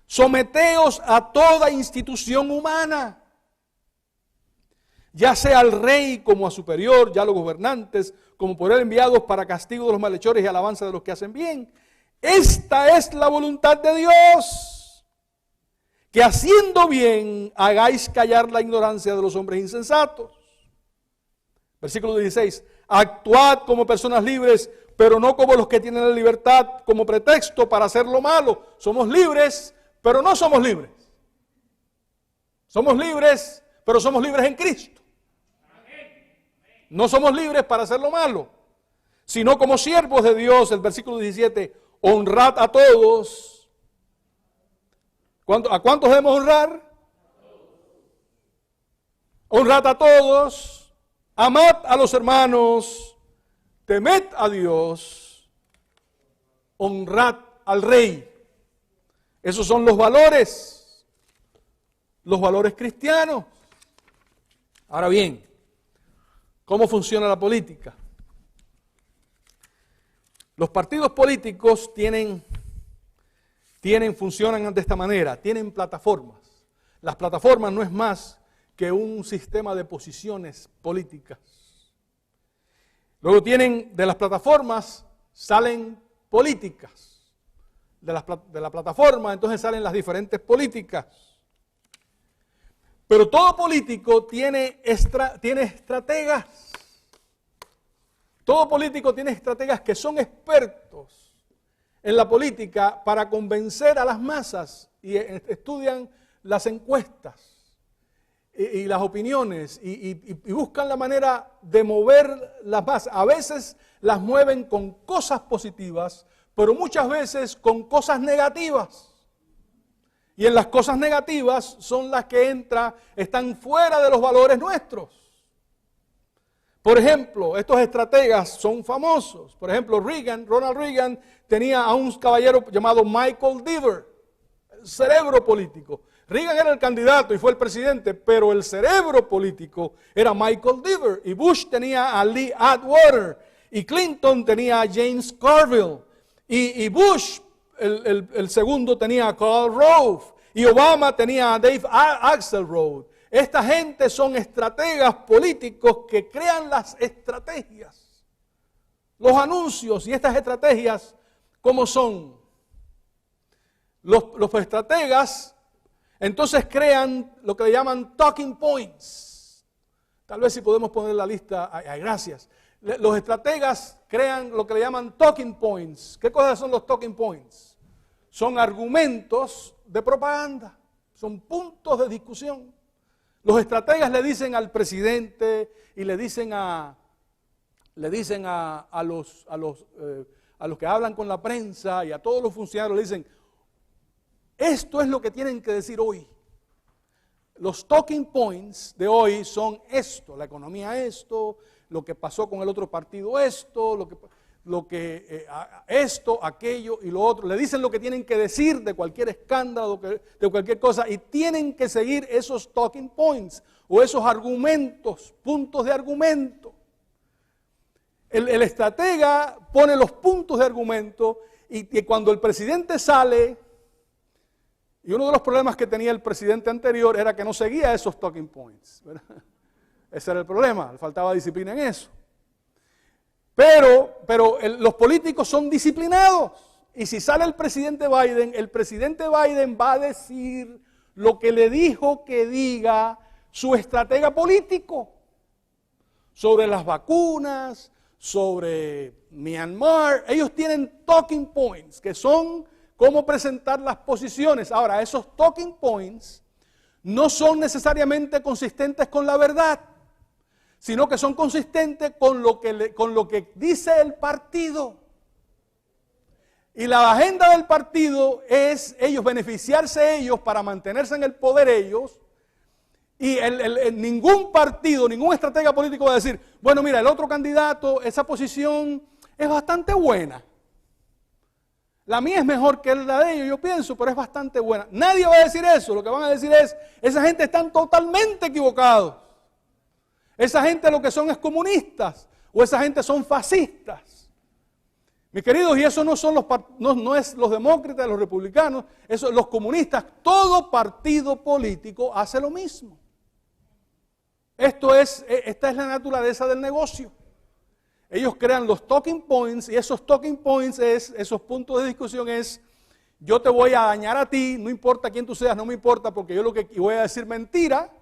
someteos a toda institución humana, ya sea al rey como a superior, ya a los gobernantes, como por él enviados para castigo de los malhechores y alabanza de los que hacen bien. Esta es la voluntad de Dios, que haciendo bien hagáis callar la ignorancia de los hombres insensatos. Versículo 16, actuad como personas libres, pero no como los que tienen la libertad como pretexto para hacer lo malo. Somos libres, pero no somos libres. Somos libres, pero somos libres en Cristo. No somos libres para hacer lo malo, sino como siervos de Dios. El versículo 17, honrad a todos. ¿A cuántos debemos honrar? Honrad a todos, amad a los hermanos, temed a Dios, honrad al rey. Esos son los valores cristianos. Ahora bien, ¿cómo funciona la política? Los partidos políticos funcionan de esta manera, tienen plataformas. Las plataformas no es más que un sistema de posiciones políticas. Luego de las plataformas salen políticas. De la plataforma entonces salen las diferentes políticas. Pero todo político tiene estrategas. Todo político tiene estrategas que son expertos en la política para convencer a las masas y estudian las encuestas y las opiniones y buscan la manera de mover las masas. A veces las mueven con cosas positivas, pero muchas veces con cosas negativas. Y en las cosas negativas son las que están fuera de los valores nuestros. Por ejemplo, estos estrategas son famosos. Por ejemplo, Ronald Reagan tenía a un caballero llamado Michael Deaver, el cerebro político. Reagan era el candidato y fue el presidente, pero el cerebro político era Michael Deaver. Y Bush tenía a Lee Atwater, y Clinton tenía a James Carville, y Bush, el segundo, tenía a Karl Rove, y Obama tenía a Dave Axelrod. Esta gente son estrategas políticos que crean las estrategias, los anuncios. Y estas estrategias, ¿cómo son? Los estrategas entonces crean lo que le llaman talking points. Tal vez si podemos poner la lista, gracias. Los estrategas crean lo que le llaman talking points. ¿Qué cosas son los talking points? Son argumentos de propaganda, son puntos de discusión. Los estrategas le dicen al presidente y le dicen a los que hablan con la prensa y a todos los funcionarios, le dicen, esto es lo que tienen que decir hoy. Los talking points de hoy son esto, la economía esto, lo que pasó con el otro partido esto, esto, aquello y lo otro. Le dicen lo que tienen que decir de cualquier escándalo, de cualquier cosa, y tienen que seguir esos talking points o esos argumentos, puntos de argumento. El estratega pone los puntos de argumento y cuando el presidente sale, y uno de los problemas que tenía el presidente anterior era que no seguía esos talking points, ¿verdad? Ese era el problema, le faltaba disciplina en eso. Pero los políticos son disciplinados. Y si sale el presidente Biden va a decir lo que le dijo que diga su estratega político. Sobre las vacunas, sobre Myanmar. Ellos tienen talking points, que son cómo presentar las posiciones. Ahora, esos talking points no son necesariamente consistentes con la verdad, sino que son consistentes con lo que dice el partido. Y la agenda del partido es beneficiarse ellos para mantenerse en el poder ellos. Y ningún partido, ningún estratega político va a decir, bueno, mira, el otro candidato, esa posición es bastante buena. La mía es mejor que la de ellos, yo pienso, pero es bastante buena. Nadie va a decir eso. Lo que van a decir es, esa gente están totalmente equivocados. Esa gente lo que son es comunistas, o esa gente son fascistas. Mis queridos, y eso no es los demócratas, los republicanos, eso los comunistas, todo partido político hace lo mismo. Esta es la naturaleza del negocio. Ellos crean los talking points, y esos talking points esos puntos de discusión es, yo te voy a dañar a ti, no importa quién tú seas, no me importa, porque yo voy a decir mentira,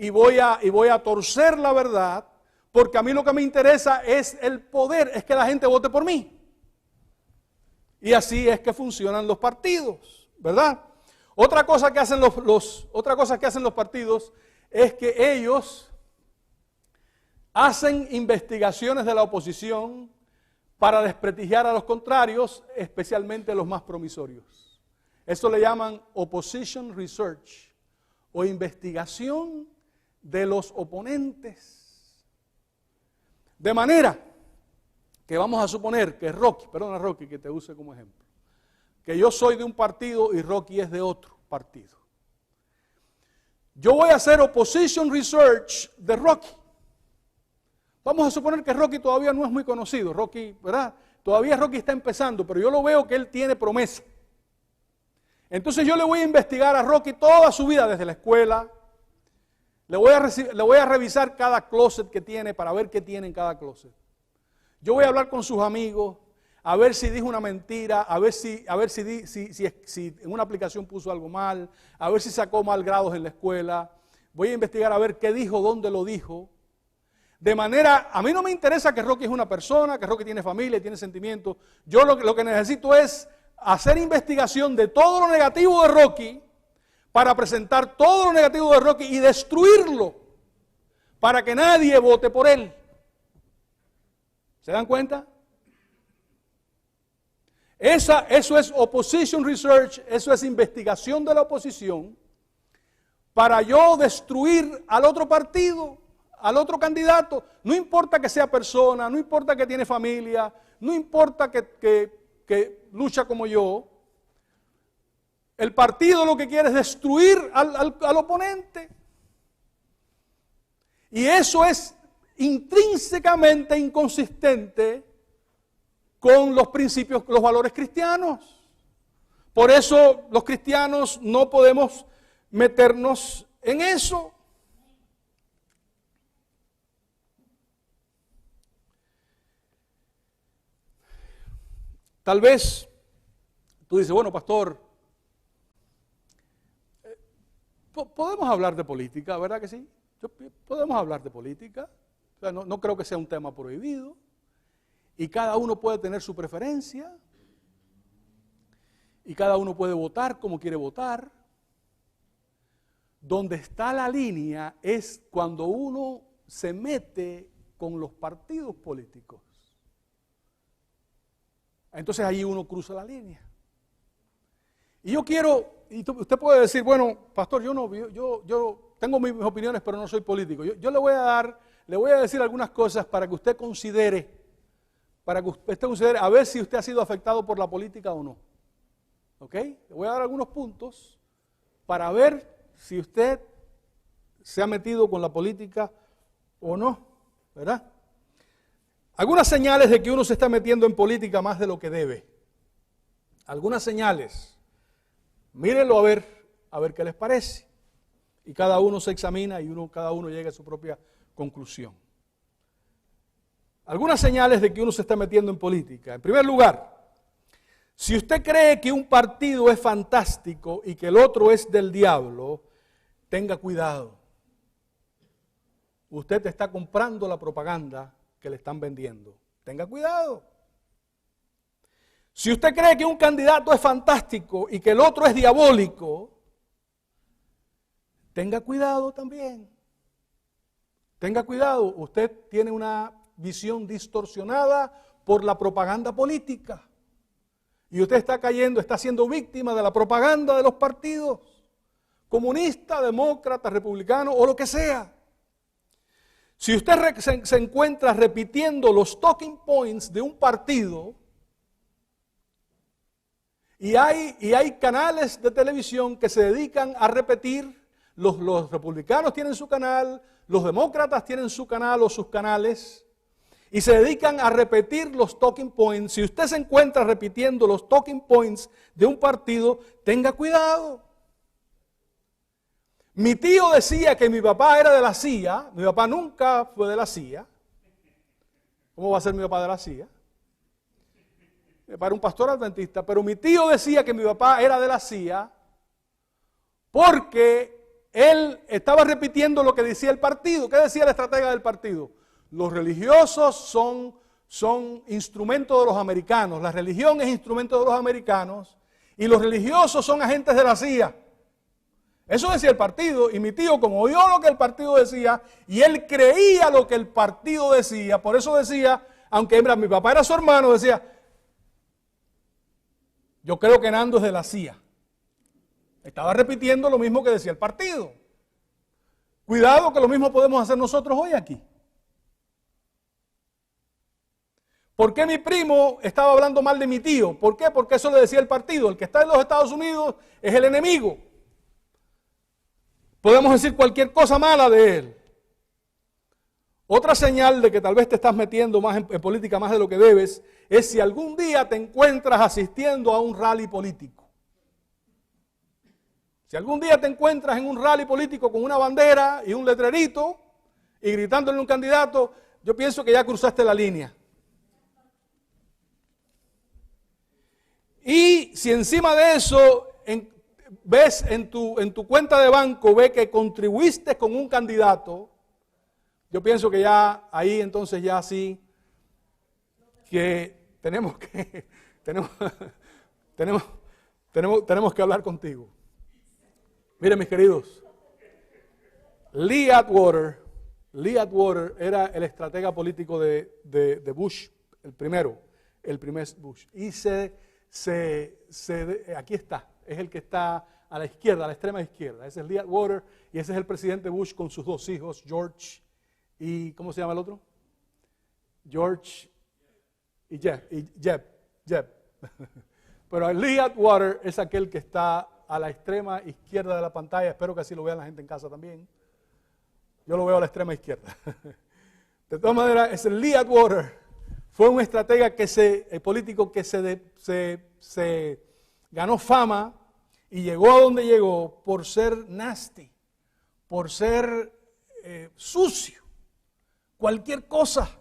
y voy a torcer la verdad, porque a mí lo que me interesa es el poder, es que la gente vote por mí. Y así es que funcionan los partidos, ¿verdad? Otra cosa que hacen los partidos es que ellos hacen investigaciones de la oposición para desprestigiar a los contrarios, especialmente los más promisorios. Eso le llaman opposition research o investigación de los oponentes. De manera que vamos a suponer que Rocky, que te use como ejemplo, que yo soy de un partido y Rocky es de otro partido. Yo voy a hacer opposition research de Rocky. Vamos a suponer que Rocky todavía no es muy conocido. Rocky, ¿verdad? Todavía Rocky está empezando, pero yo lo veo que él tiene promesa. Entonces yo le voy a investigar a Rocky toda su vida desde la escuela. Le voy a revisar cada closet que tiene para ver qué tiene en cada closet. Yo voy a hablar con sus amigos, a ver si dijo una mentira, a ver si en una aplicación puso algo mal, a ver si sacó mal grados en la escuela. Voy a investigar a ver qué dijo, dónde lo dijo. De manera, a mí no me interesa que Rocky es una persona, que Rocky tiene familia, tiene sentimientos. Yo lo que necesito es hacer investigación de todo lo negativo de Rocky para presentar todo lo negativo de Rocky y destruirlo para que nadie vote por él. ¿Se dan cuenta? Eso es opposition research, eso es investigación de la oposición para yo destruir al otro partido, al otro candidato. No importa que sea persona, no importa que tiene familia, no importa que lucha como yo. El partido lo que quiere es destruir al oponente. Y eso es intrínsecamente inconsistente con los principios, los valores cristianos. Por eso los cristianos no podemos meternos en eso. Tal vez tú dices, bueno, pastor, podemos hablar de política, ¿verdad que sí? Podemos hablar de política. O sea, no creo que sea un tema prohibido. Y cada uno puede tener su preferencia. Y cada uno puede votar como quiere votar. Donde está la línea es cuando uno se mete con los partidos políticos. Entonces ahí uno cruza la línea. Y yo quiero, y usted puede decir, bueno, pastor, yo tengo mis opiniones, pero no soy político. Yo le voy a decir algunas cosas para que usted considere, a ver si usted ha sido afectado por la política o no. ¿Ok? Le voy a dar algunos puntos para ver si usted se ha metido con la política o no, ¿verdad? Algunas señales de que uno se está metiendo en política más de lo que debe. Algunas señales. Mírenlo a ver qué les parece. Y cada uno se examina y cada uno llega a su propia conclusión. Algunas señales de que uno se está metiendo en política. En primer lugar, si usted cree que un partido es fantástico y que el otro es del diablo, tenga cuidado. Usted te está comprando la propaganda que le están vendiendo. Tenga cuidado. Si usted cree que un candidato es fantástico y que el otro es diabólico, tenga cuidado también. Tenga cuidado, usted tiene una visión distorsionada por la propaganda política. Y usted está siendo víctima de la propaganda de los partidos, comunista, demócrata, republicano o lo que sea. Si usted se encuentra repitiendo los talking points de un partido, y hay canales de televisión que se dedican a repetir, los republicanos tienen su canal, los demócratas tienen su canal o sus canales, y se dedican a repetir los talking points. Si usted se encuentra repitiendo los talking points de un partido, tenga cuidado. Mi tío decía que mi papá era de la CIA, mi papá nunca fue de la CIA. ¿Cómo va a ser mi papá de la CIA? Mi papá era un pastor adventista, pero mi tío decía que mi papá era de la CIA porque él estaba repitiendo lo que decía el partido. ¿Qué decía la estratega del partido? Los religiosos son instrumentos de los americanos, la religión es instrumento de los americanos y los religiosos son agentes de la CIA. Eso decía el partido y mi tío, como oyó lo que el partido decía y él creía lo que el partido decía, por eso decía, aunque mi papá era su hermano, decía, yo creo que Nando es de la CIA. Estaba repitiendo lo mismo que decía el partido. Cuidado que lo mismo podemos hacer nosotros hoy aquí. ¿Por qué mi primo estaba hablando mal de mi tío? ¿Por qué? Porque eso le decía el partido. El que está en los Estados Unidos es el enemigo. Podemos decir cualquier cosa mala de él. Otra señal de que tal vez te estás metiendo más en política más de lo que debes es si algún día te encuentras asistiendo a un rally político. Si algún día te encuentras en un rally político con una bandera y un letrerito y gritándole a un candidato, yo pienso que ya cruzaste la línea. Y si encima de eso ves en tu cuenta de banco, ve que contribuiste con un candidato, Yo pienso que ya ahí entonces ya sí que tenemos que hablar contigo. Miren, mis queridos, Lee Atwater era el estratega político de Bush, el primer Bush. Y aquí está, es el que está a la izquierda, a la extrema izquierda. Ese es Lee Atwater y ese es el presidente Bush con sus dos hijos, George y, ¿cómo se llama el otro? George y Jeb. Pero Lee Atwater es aquel que está a la extrema izquierda de la pantalla. Espero que así lo vean la gente en casa también. Yo lo veo a la extrema izquierda. De todas maneras, ese Lee Atwater fue un estratega político que se ganó fama y llegó a donde llegó por ser nasty, por ser sucio. Cualquier cosa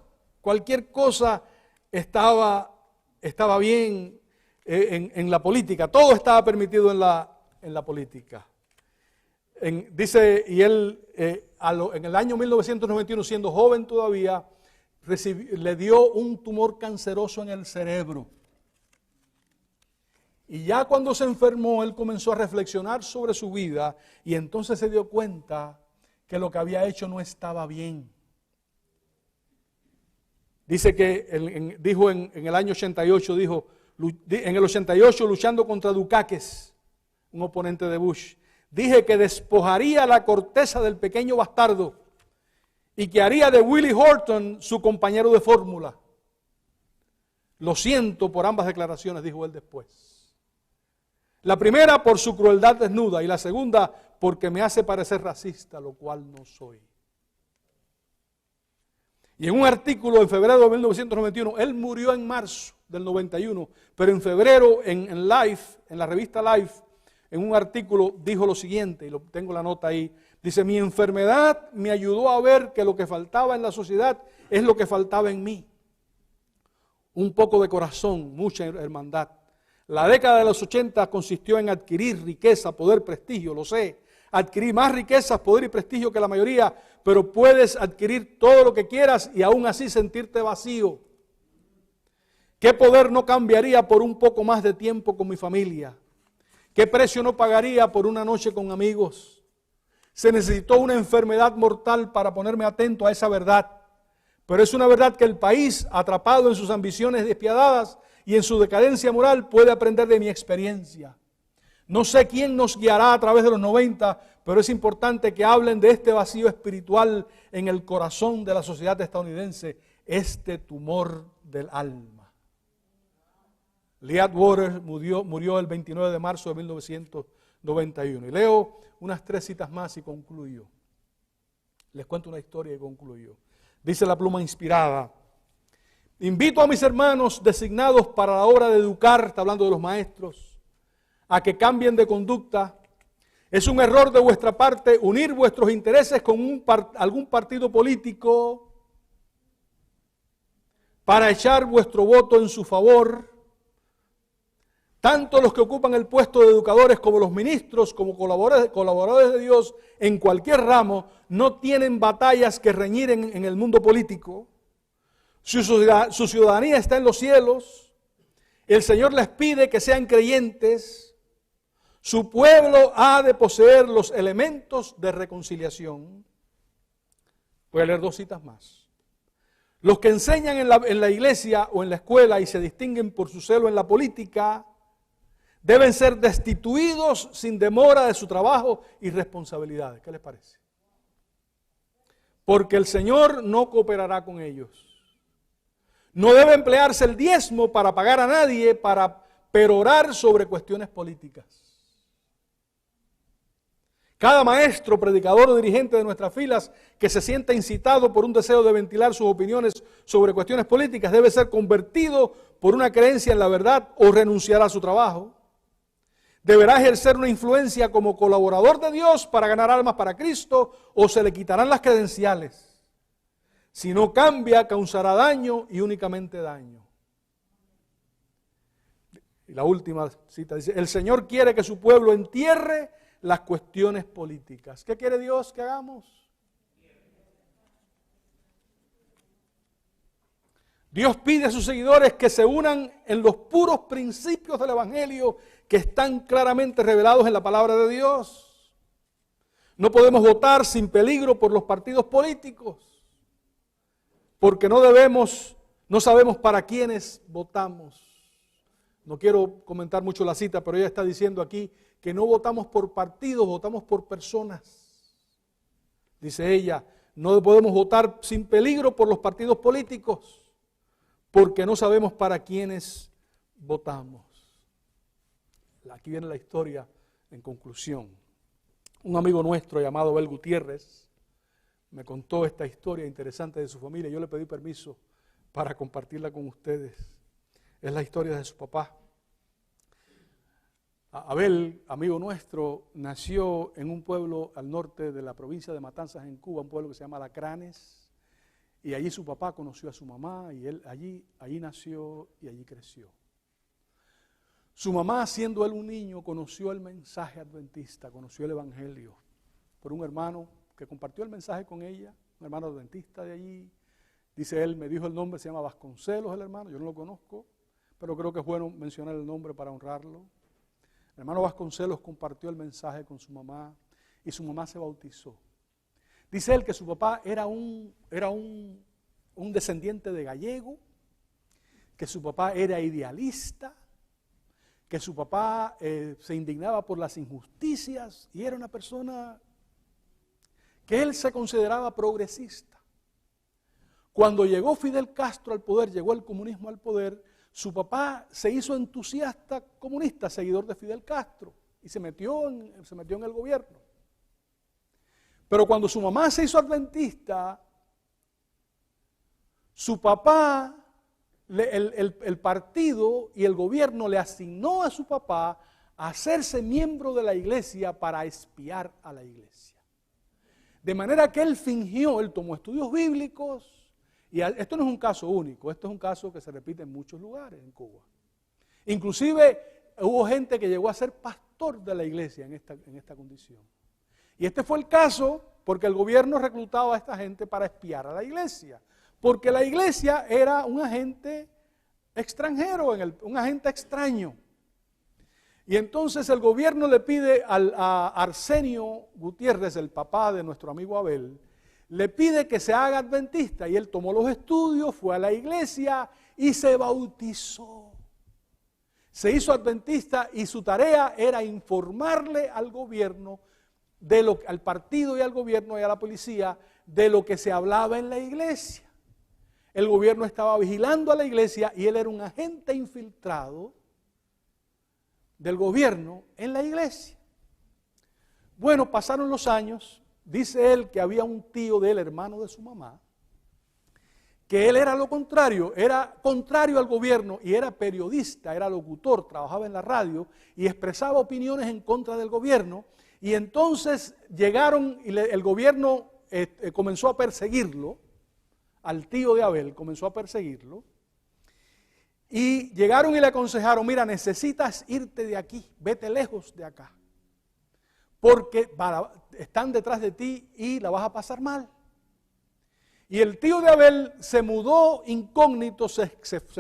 estaba bien en la política. Todo estaba permitido en la política. Dice, y él en el año 1991, siendo joven todavía, le dio un tumor canceroso en el cerebro. Y ya cuando se enfermó, él comenzó a reflexionar sobre su vida y entonces se dio cuenta que lo que había hecho no estaba bien. Dice que, dijo en el año 88, en el 88 luchando contra Dukakis, un oponente de Bush, dije que despojaría la corteza del pequeño bastardo y que haría de Willie Horton su compañero de fórmula. Lo siento por ambas declaraciones, dijo él después. La primera por su crueldad desnuda y la segunda porque me hace parecer racista, lo cual no soy. Y en un artículo en febrero de 1991, él murió en marzo del 91, pero en febrero en Life, en la revista Life, en un artículo dijo lo siguiente, y tengo la nota ahí, dice, mi enfermedad me ayudó a ver que lo que faltaba en la sociedad es lo que faltaba en mí. Un poco de corazón, mucha hermandad. La década de los 80 consistió en adquirir riqueza, poder, prestigio, lo sé. Adquirir más riquezas, poder y prestigio que la mayoría, pero puedes adquirir todo lo que quieras y aún así sentirte vacío. ¿Qué poder no cambiaría por un poco más de tiempo con mi familia? ¿Qué precio no pagaría por una noche con amigos? Se necesitó una enfermedad mortal para ponerme atento a esa verdad. Pero es una verdad que el país, atrapado en sus ambiciones despiadadas y en su decadencia moral, puede aprender de mi experiencia. No sé quién nos guiará a través de los 90, pero es importante que hablen de este vacío espiritual en el corazón de la sociedad estadounidense, este tumor del alma. Lee Atwater murió el 29 de marzo de 1991. Y leo unas 3 citas más y concluyo. Les cuento una historia y concluyo. Dice la pluma inspirada, invito a mis hermanos designados para la obra de educar, está hablando de los maestros, a que cambien de conducta. Es un error de vuestra parte unir vuestros intereses con algún partido político para echar vuestro voto en su favor. Tanto los que ocupan el puesto de educadores como los ministros, como colaboradores de Dios en cualquier ramo, no tienen batallas que reñir en el mundo político. Su ciudadanía está en los cielos. El Señor les pide que sean creyentes. Su pueblo ha de poseer los elementos de reconciliación. Voy a leer 2 citas más. Los que enseñan en la iglesia o en la escuela y se distinguen por su celo en la política, deben ser destituidos sin demora de su trabajo y responsabilidades. ¿Qué les parece? Porque el Señor no cooperará con ellos. No debe emplearse el diezmo para pagar a nadie para perorar sobre cuestiones políticas. Cada maestro, predicador o dirigente de nuestras filas que se sienta incitado por un deseo de ventilar sus opiniones sobre cuestiones políticas debe ser convertido por una creencia en la verdad o renunciar a su trabajo. Deberá ejercer una influencia como colaborador de Dios para ganar almas para Cristo o se le quitarán las credenciales. Si no cambia, causará daño y únicamente daño. Y la última cita dice, el Señor quiere que su pueblo entierre las cuestiones políticas. ¿Qué quiere Dios que hagamos? Dios pide a sus seguidores que se unan en los puros principios del Evangelio que están claramente revelados en la palabra de Dios. No podemos votar sin peligro por los partidos políticos, porque no sabemos para quiénes votamos. No quiero comentar mucho la cita, pero ella está diciendo aquí que no votamos por partidos, votamos por personas. Dice ella, no podemos votar sin peligro por los partidos políticos, porque no sabemos para quiénes votamos. Aquí viene la historia en conclusión. Un amigo nuestro llamado Abel Gutiérrez me contó esta historia interesante de su familia. Yo le pedí permiso para compartirla con ustedes. Es la historia de su papá. Abel, amigo nuestro, nació en un pueblo al norte de la provincia de Matanzas en Cuba, un pueblo que se llama Lacranes, y allí su papá conoció a su mamá y él allí nació y allí creció. Su mamá, siendo él un niño, conoció el mensaje adventista, conoció el evangelio por un hermano que compartió el mensaje con ella, un hermano adventista de allí. Dice él, me dijo el nombre, se llama Vasconcelos el hermano, yo no lo conozco, pero creo que es bueno mencionar el nombre para honrarlo. El hermano Vasconcelos compartió el mensaje con su mamá y su mamá se bautizó. Dice él que su papá era un descendiente de gallego, que su papá era idealista, que su papá se indignaba por las injusticias y era una persona que él se consideraba progresista. Cuando llegó Fidel Castro al poder, llegó el comunismo al poder, su papá se hizo entusiasta comunista, seguidor de Fidel Castro, y se metió en el gobierno. Pero cuando su mamá se hizo adventista, su papá, el partido y el gobierno le asignó a su papá a hacerse miembro de la iglesia para espiar a la iglesia. De manera que él tomó estudios bíblicos, y esto no es un caso único, esto es un caso que se repite en muchos lugares en Cuba. Inclusive hubo gente que llegó a ser pastor de la iglesia en esta condición. Y este fue el caso porque el gobierno reclutaba a esta gente para espiar a la iglesia. Porque la iglesia era un agente extranjero, un agente extraño. Y entonces el gobierno le pide a Arsenio Gutiérrez, el papá de nuestro amigo Abel, le pide que se haga adventista. Y él tomó los estudios, fue a la iglesia y se bautizó. Se hizo adventista y su tarea era informarle al gobierno, al partido y al gobierno y a la policía, de lo que se hablaba en la iglesia. El gobierno estaba vigilando a la iglesia y él era un agente infiltrado del gobierno en la iglesia. Bueno, pasaron los años, dice él que había un tío de él, hermano de su mamá, que él era lo contrario, era contrario al gobierno y era periodista, era locutor, trabajaba en la radio y expresaba opiniones en contra del gobierno. Y entonces llegaron y el gobierno comenzó a perseguirlo, al tío de Abel comenzó a perseguirlo, y llegaron y le aconsejaron, mira, necesitas irte de aquí, vete lejos de acá, porque están detrás de ti y la vas a pasar mal. Y el tío de Abel se mudó incógnito, se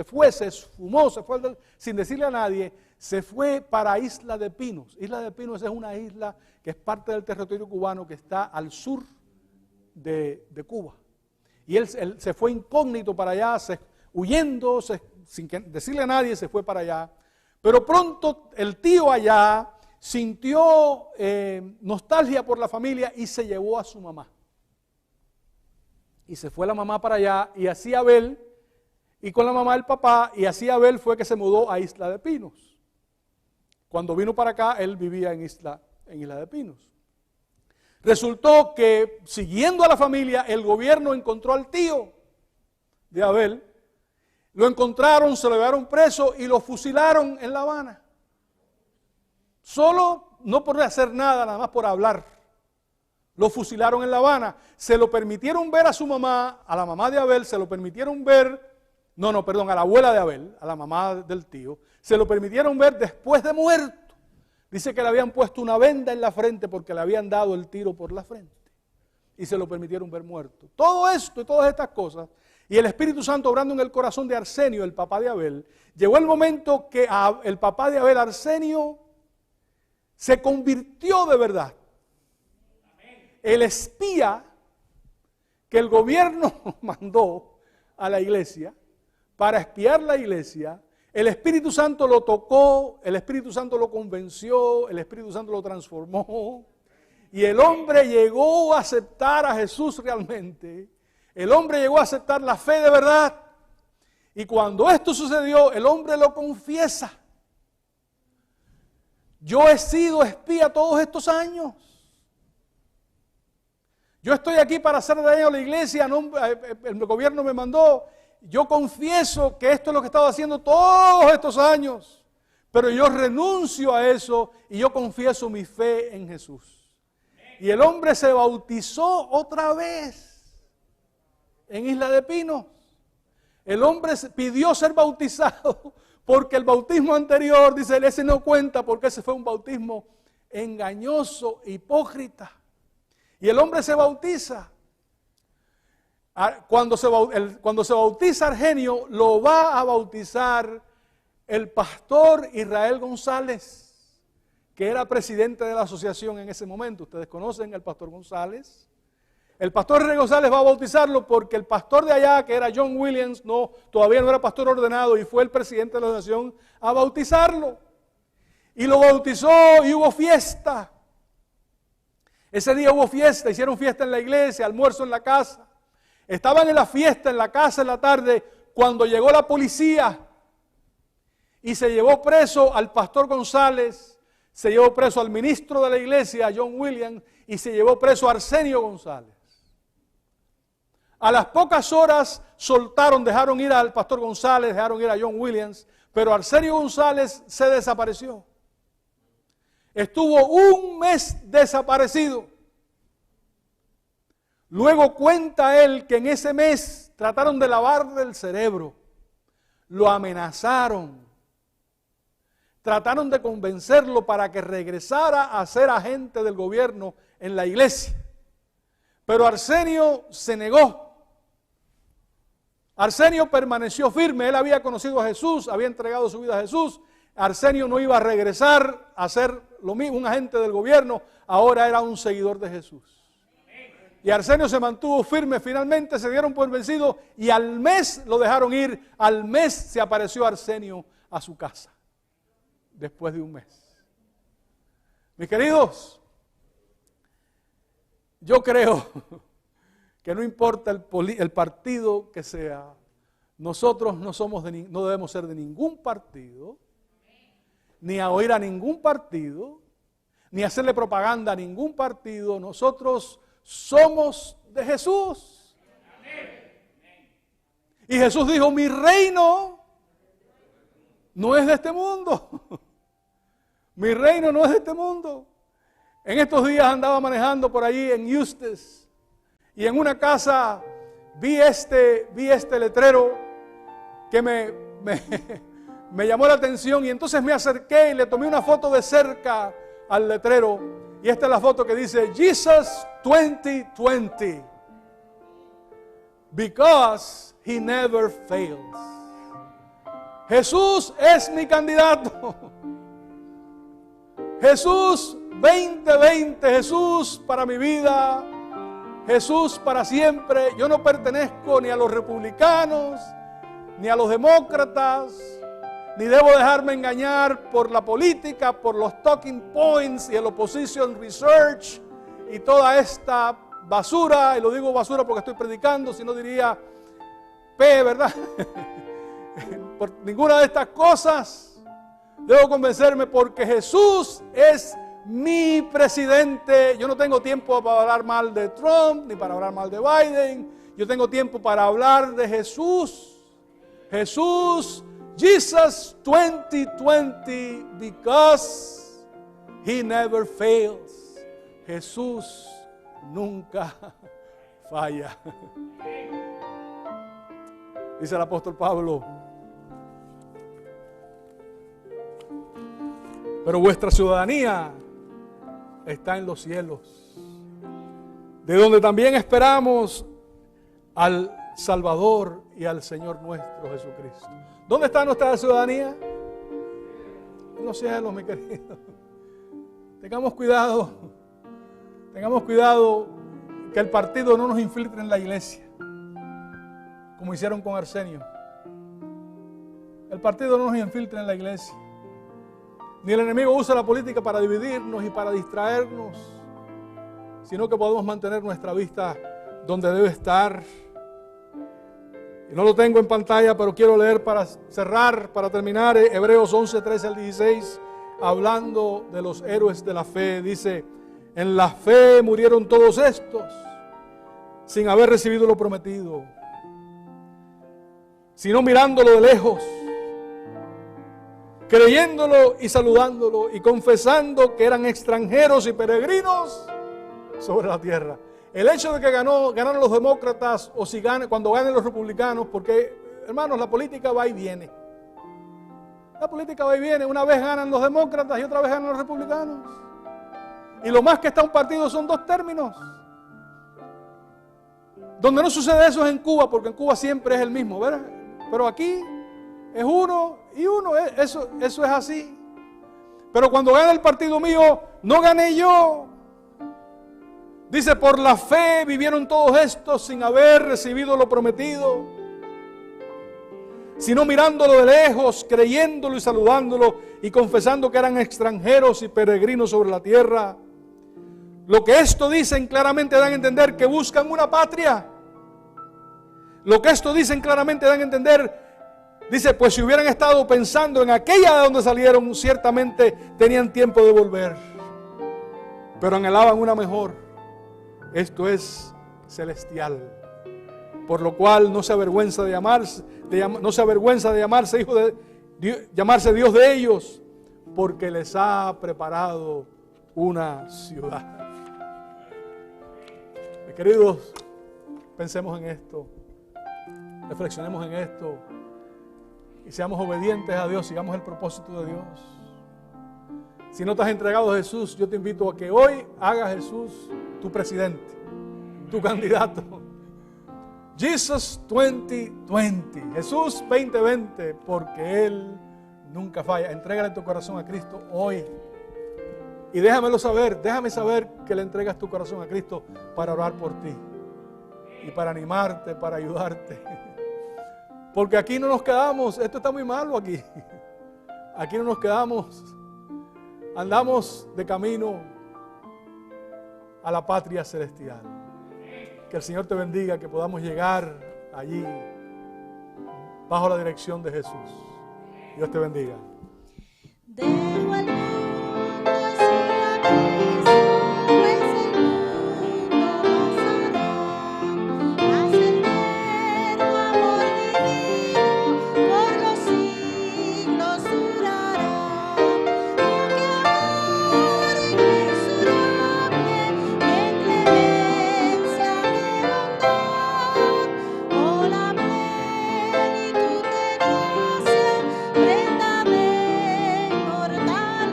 fue, se esfumó, se fue sin decirle a nadie, se fue para Isla de Pinos. Isla de Pinos es una isla que es parte del territorio cubano que está al sur de Cuba. Y él se fue incógnito para allá, huyendo, sin decirle a nadie, se fue para allá. Pero pronto el tío allá sintió nostalgia por la familia y se llevó a su mamá. Y se fue la mamá para allá y así Abel, y con la mamá el papá, y así Abel fue que se mudó a Isla de Pinos. Cuando vino para acá, él vivía en Isla de Pinos. Resultó que, siguiendo a la familia, el gobierno encontró al tío de Abel, lo encontraron, se lo llevaron preso y lo fusilaron en La Habana. Solo, no por hacer nada, nada más por hablar. Lo fusilaron en La Habana. Se lo permitieron ver a su mamá, a la mamá de Abel, se lo permitieron ver, a la abuela de Abel, a la mamá del tío, se lo permitieron ver después de muerto. Dice que le habían puesto una venda en la frente porque le habían dado el tiro por la frente. Y se lo permitieron ver muerto. Todo esto y todas estas cosas y el Espíritu Santo obrando en el corazón de Arsenio, el papá de Abel, llegó el momento que el papá de Abel, Arsenio, se convirtió de verdad. El espía que el gobierno mandó a la iglesia para espiar la iglesia, el Espíritu Santo lo tocó, el Espíritu Santo lo convenció, el Espíritu Santo lo transformó, y el hombre llegó a aceptar a Jesús realmente. El hombre llegó a aceptar la fe de verdad. Y cuando esto sucedió, el hombre lo confiesa. Yo he sido espía todos estos años. Yo estoy aquí para hacer daño a la iglesia, el gobierno me mandó. Yo confieso que esto es lo que he estado haciendo todos estos años. Pero yo renuncio a eso y yo confieso mi fe en Jesús. Y el hombre se bautizó otra vez en Isla de Pinos. El hombre pidió ser bautizado porque el bautismo anterior, dice él, ese no cuenta porque ese fue un bautismo engañoso, hipócrita. Y el hombre se bautiza. Cuando se bautiza Arsenio, lo va a bautizar el pastor Israel González, que era presidente de la asociación en ese momento. Ustedes conocen al pastor González. El pastor Israel González va a bautizarlo porque el pastor de allá, que era John Williams, todavía no era pastor ordenado y fue el presidente de la asociación a bautizarlo. Y lo bautizó y hubo fiesta. Ese día hubo fiesta, hicieron fiesta en la iglesia, almuerzo en la casa. Estaban en la fiesta, en la casa en la tarde, cuando llegó la policía y se llevó preso al pastor González, se llevó preso al ministro de la iglesia, John Williams, y se llevó preso a Arsenio González. A las pocas horas dejaron ir al pastor González, dejaron ir a John Williams, pero Arsenio González se desapareció. Estuvo un mes desaparecido. Luego cuenta él que en ese mes trataron de lavarle el cerebro, lo amenazaron, trataron de convencerlo para que regresara a ser agente del gobierno en la iglesia. Pero Arsenio se negó. Arsenio permaneció firme, él había conocido a Jesús, había entregado su vida a Jesús. Arsenio no iba a regresar a ser lo mismo, un agente del gobierno, ahora era un seguidor de Jesús. Y Arsenio se mantuvo firme, finalmente se dieron por vencido y al mes lo dejaron ir, al mes se apareció Arsenio a su casa, después de un mes. Mis queridos, yo creo que no importa el partido que sea, nosotros no debemos ser de ningún partido, ni a oír a ningún partido, ni hacerle propaganda a ningún partido. Nosotros somos de Jesús. Y Jesús dijo, mi reino no es de este mundo. Mi reino no es de este mundo. En estos días andaba manejando por allí en Eustis y en una casa vi este letrero que me llamó la atención y entonces me acerqué y le tomé una foto de cerca al letrero y esta es la foto que dice Jesus 2020 because he never fails. Jesús es mi candidato. Jesús 2020, Jesús para mi vida, Jesús para siempre. Yo no pertenezco ni a los republicanos, ni a los demócratas, ni debo dejarme engañar por la política, por los talking points y el opposition research y toda esta basura, y lo digo basura porque estoy predicando, si no diría ¿verdad? Por ninguna de estas cosas debo convencerme porque Jesús es mi presidente. Yo no tengo tiempo para hablar mal de Trump ni para hablar mal de Biden. Yo tengo tiempo para hablar de Jesús. Jesús, Jesus 2020 because he never fails. Jesús nunca falla. Dice el apóstol Pablo, pero vuestra ciudadanía está en los cielos, de donde también esperamos al Salvador, y al Señor nuestro Jesucristo. ¿Dónde está nuestra ciudadanía? En los cielos, mi querido. Tengamos cuidado que el partido no nos infiltre en la iglesia, como hicieron con Arsenio. El partido no nos infiltre en la iglesia. Ni el enemigo usa la política para dividirnos y para distraernos, sino que podemos mantener nuestra vista donde debe estar. Y no lo tengo en pantalla, pero quiero leer para cerrar, para terminar, Hebreos 11, 13 al 16, hablando de los héroes de la fe. Dice: en la fe murieron todos estos, sin haber recibido lo prometido, sino mirándolo de lejos, creyéndolo y saludándolo y confesando que eran extranjeros y peregrinos sobre la tierra. El hecho de que ganaron los demócratas o si cuando ganen los republicanos, porque hermanos, la política va y viene. La política va y viene. Una vez ganan los demócratas y otra vez ganan los republicanos. Y lo más que está un partido son 2 términos. Donde no sucede eso es en Cuba, porque en Cuba siempre es el mismo, ¿verdad? Pero aquí es uno y uno, eso es así. Pero cuando gana el partido mío, no gané yo. Dice: por la fe vivieron todos estos sin haber recibido lo prometido, sino mirándolo de lejos, creyéndolo y saludándolo y confesando que eran extranjeros y peregrinos sobre la tierra. Lo que esto dicen claramente dan a entender que buscan una patria. Lo que esto dicen claramente dan a entender, dice, pues si hubieran estado pensando en aquella de donde salieron, ciertamente tenían tiempo de volver, pero anhelaban una mejor. Esto es celestial, por lo cual no se avergüenza de llamarse hijo de llamarse Dios de ellos, porque les ha preparado una ciudad. Mis queridos, pensemos en esto, reflexionemos en esto y seamos obedientes a Dios, sigamos el propósito de Dios. Si no te has entregado a Jesús, yo te invito a que hoy hagas a Jesús tu presidente, tu candidato. Jesus 2020, Jesús 2020, porque Él nunca falla. Entrégale tu corazón a Cristo hoy. Y déjame saber que le entregas tu corazón a Cristo para orar por ti y para animarte, para ayudarte. Porque aquí no nos quedamos, esto está muy malo aquí. Aquí no nos quedamos, andamos de camino a la patria celestial. Que el Señor te bendiga, que podamos llegar allí bajo la dirección de Jesús. Dios te bendiga. Dejo el mundo y sigo a Cristo, pues el mundo pasará, mas el eterno amor divino por los siglos durará. Porque ahora inmensurable, en clemencia, en bondad, oh la plenitud de gracia, prenda de inmortalidad.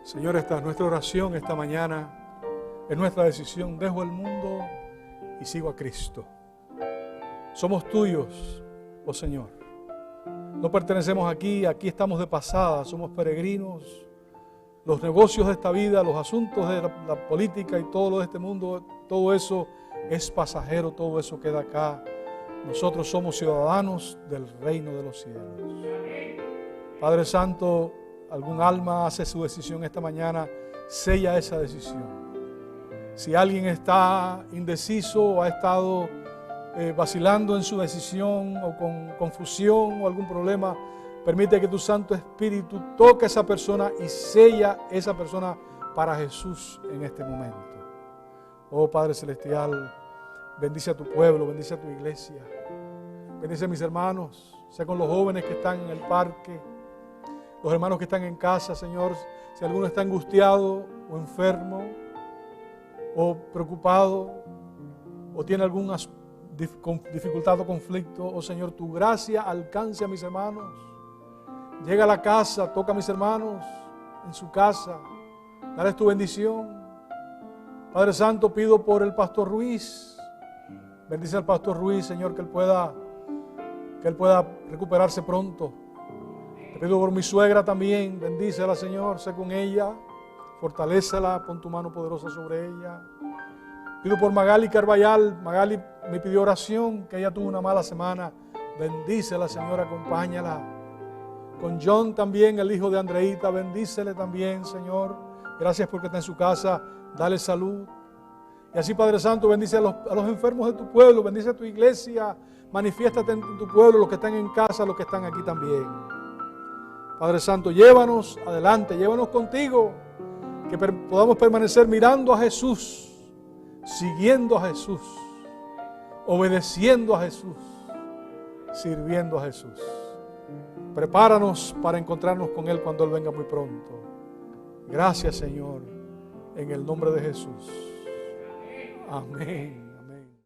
Señor, esta es nuestra oración esta mañana, es nuestra decisión. Dejo el mundo y sigo a Cristo. Somos tuyos, oh Señor. No pertenecemos aquí, aquí estamos de pasada, somos peregrinos. Los negocios de esta vida, los asuntos de la política y todo lo de este mundo, todo eso es pasajero, todo eso queda acá. Nosotros somos ciudadanos del reino de los cielos. Padre Santo, algún alma hace su decisión esta mañana, sella esa decisión. Si alguien está indeciso o ha estado vacilando en su decisión o con confusión o algún problema, permite que tu Santo Espíritu toque a esa persona y sella a esa persona para Jesús en este momento. Oh Padre Celestial, bendice a tu pueblo, bendice a tu iglesia, bendice a mis hermanos, sea con los jóvenes que están en el parque, los hermanos que están en casa, Señor. Si alguno está angustiado o enfermo o preocupado o tiene alguna dificultad o conflicto, oh Señor, tu gracia alcance a mis hermanos. Llega a la casa, toca a mis hermanos en su casa, dale tu bendición. Padre Santo, pido por el pastor Ruiz, bendice al pastor Ruiz, Señor, que él pueda recuperarse pronto. Te pido por mi suegra también, bendícela, Señor, sé con ella, fortalécela, pon tu mano poderosa sobre ella. Pido por Magali Carballal, Magali me pidió oración, que ella tuvo una mala semana, bendícela, Señor, acompáñala. Con John también, el hijo de Andreita, bendícele también, Señor. Gracias porque está en su casa, dale salud. Y así, Padre Santo, bendice a los enfermos de tu pueblo, bendice a tu iglesia, manifiéstate en tu pueblo, los que están en casa, los que están aquí también. Padre Santo, llévanos adelante, llévanos contigo, que podamos permanecer mirando a Jesús, siguiendo a Jesús, obedeciendo a Jesús, sirviendo a Jesús. Prepáranos para encontrarnos con Él cuando Él venga muy pronto. Gracias, Señor, en el nombre de Jesús. Amén.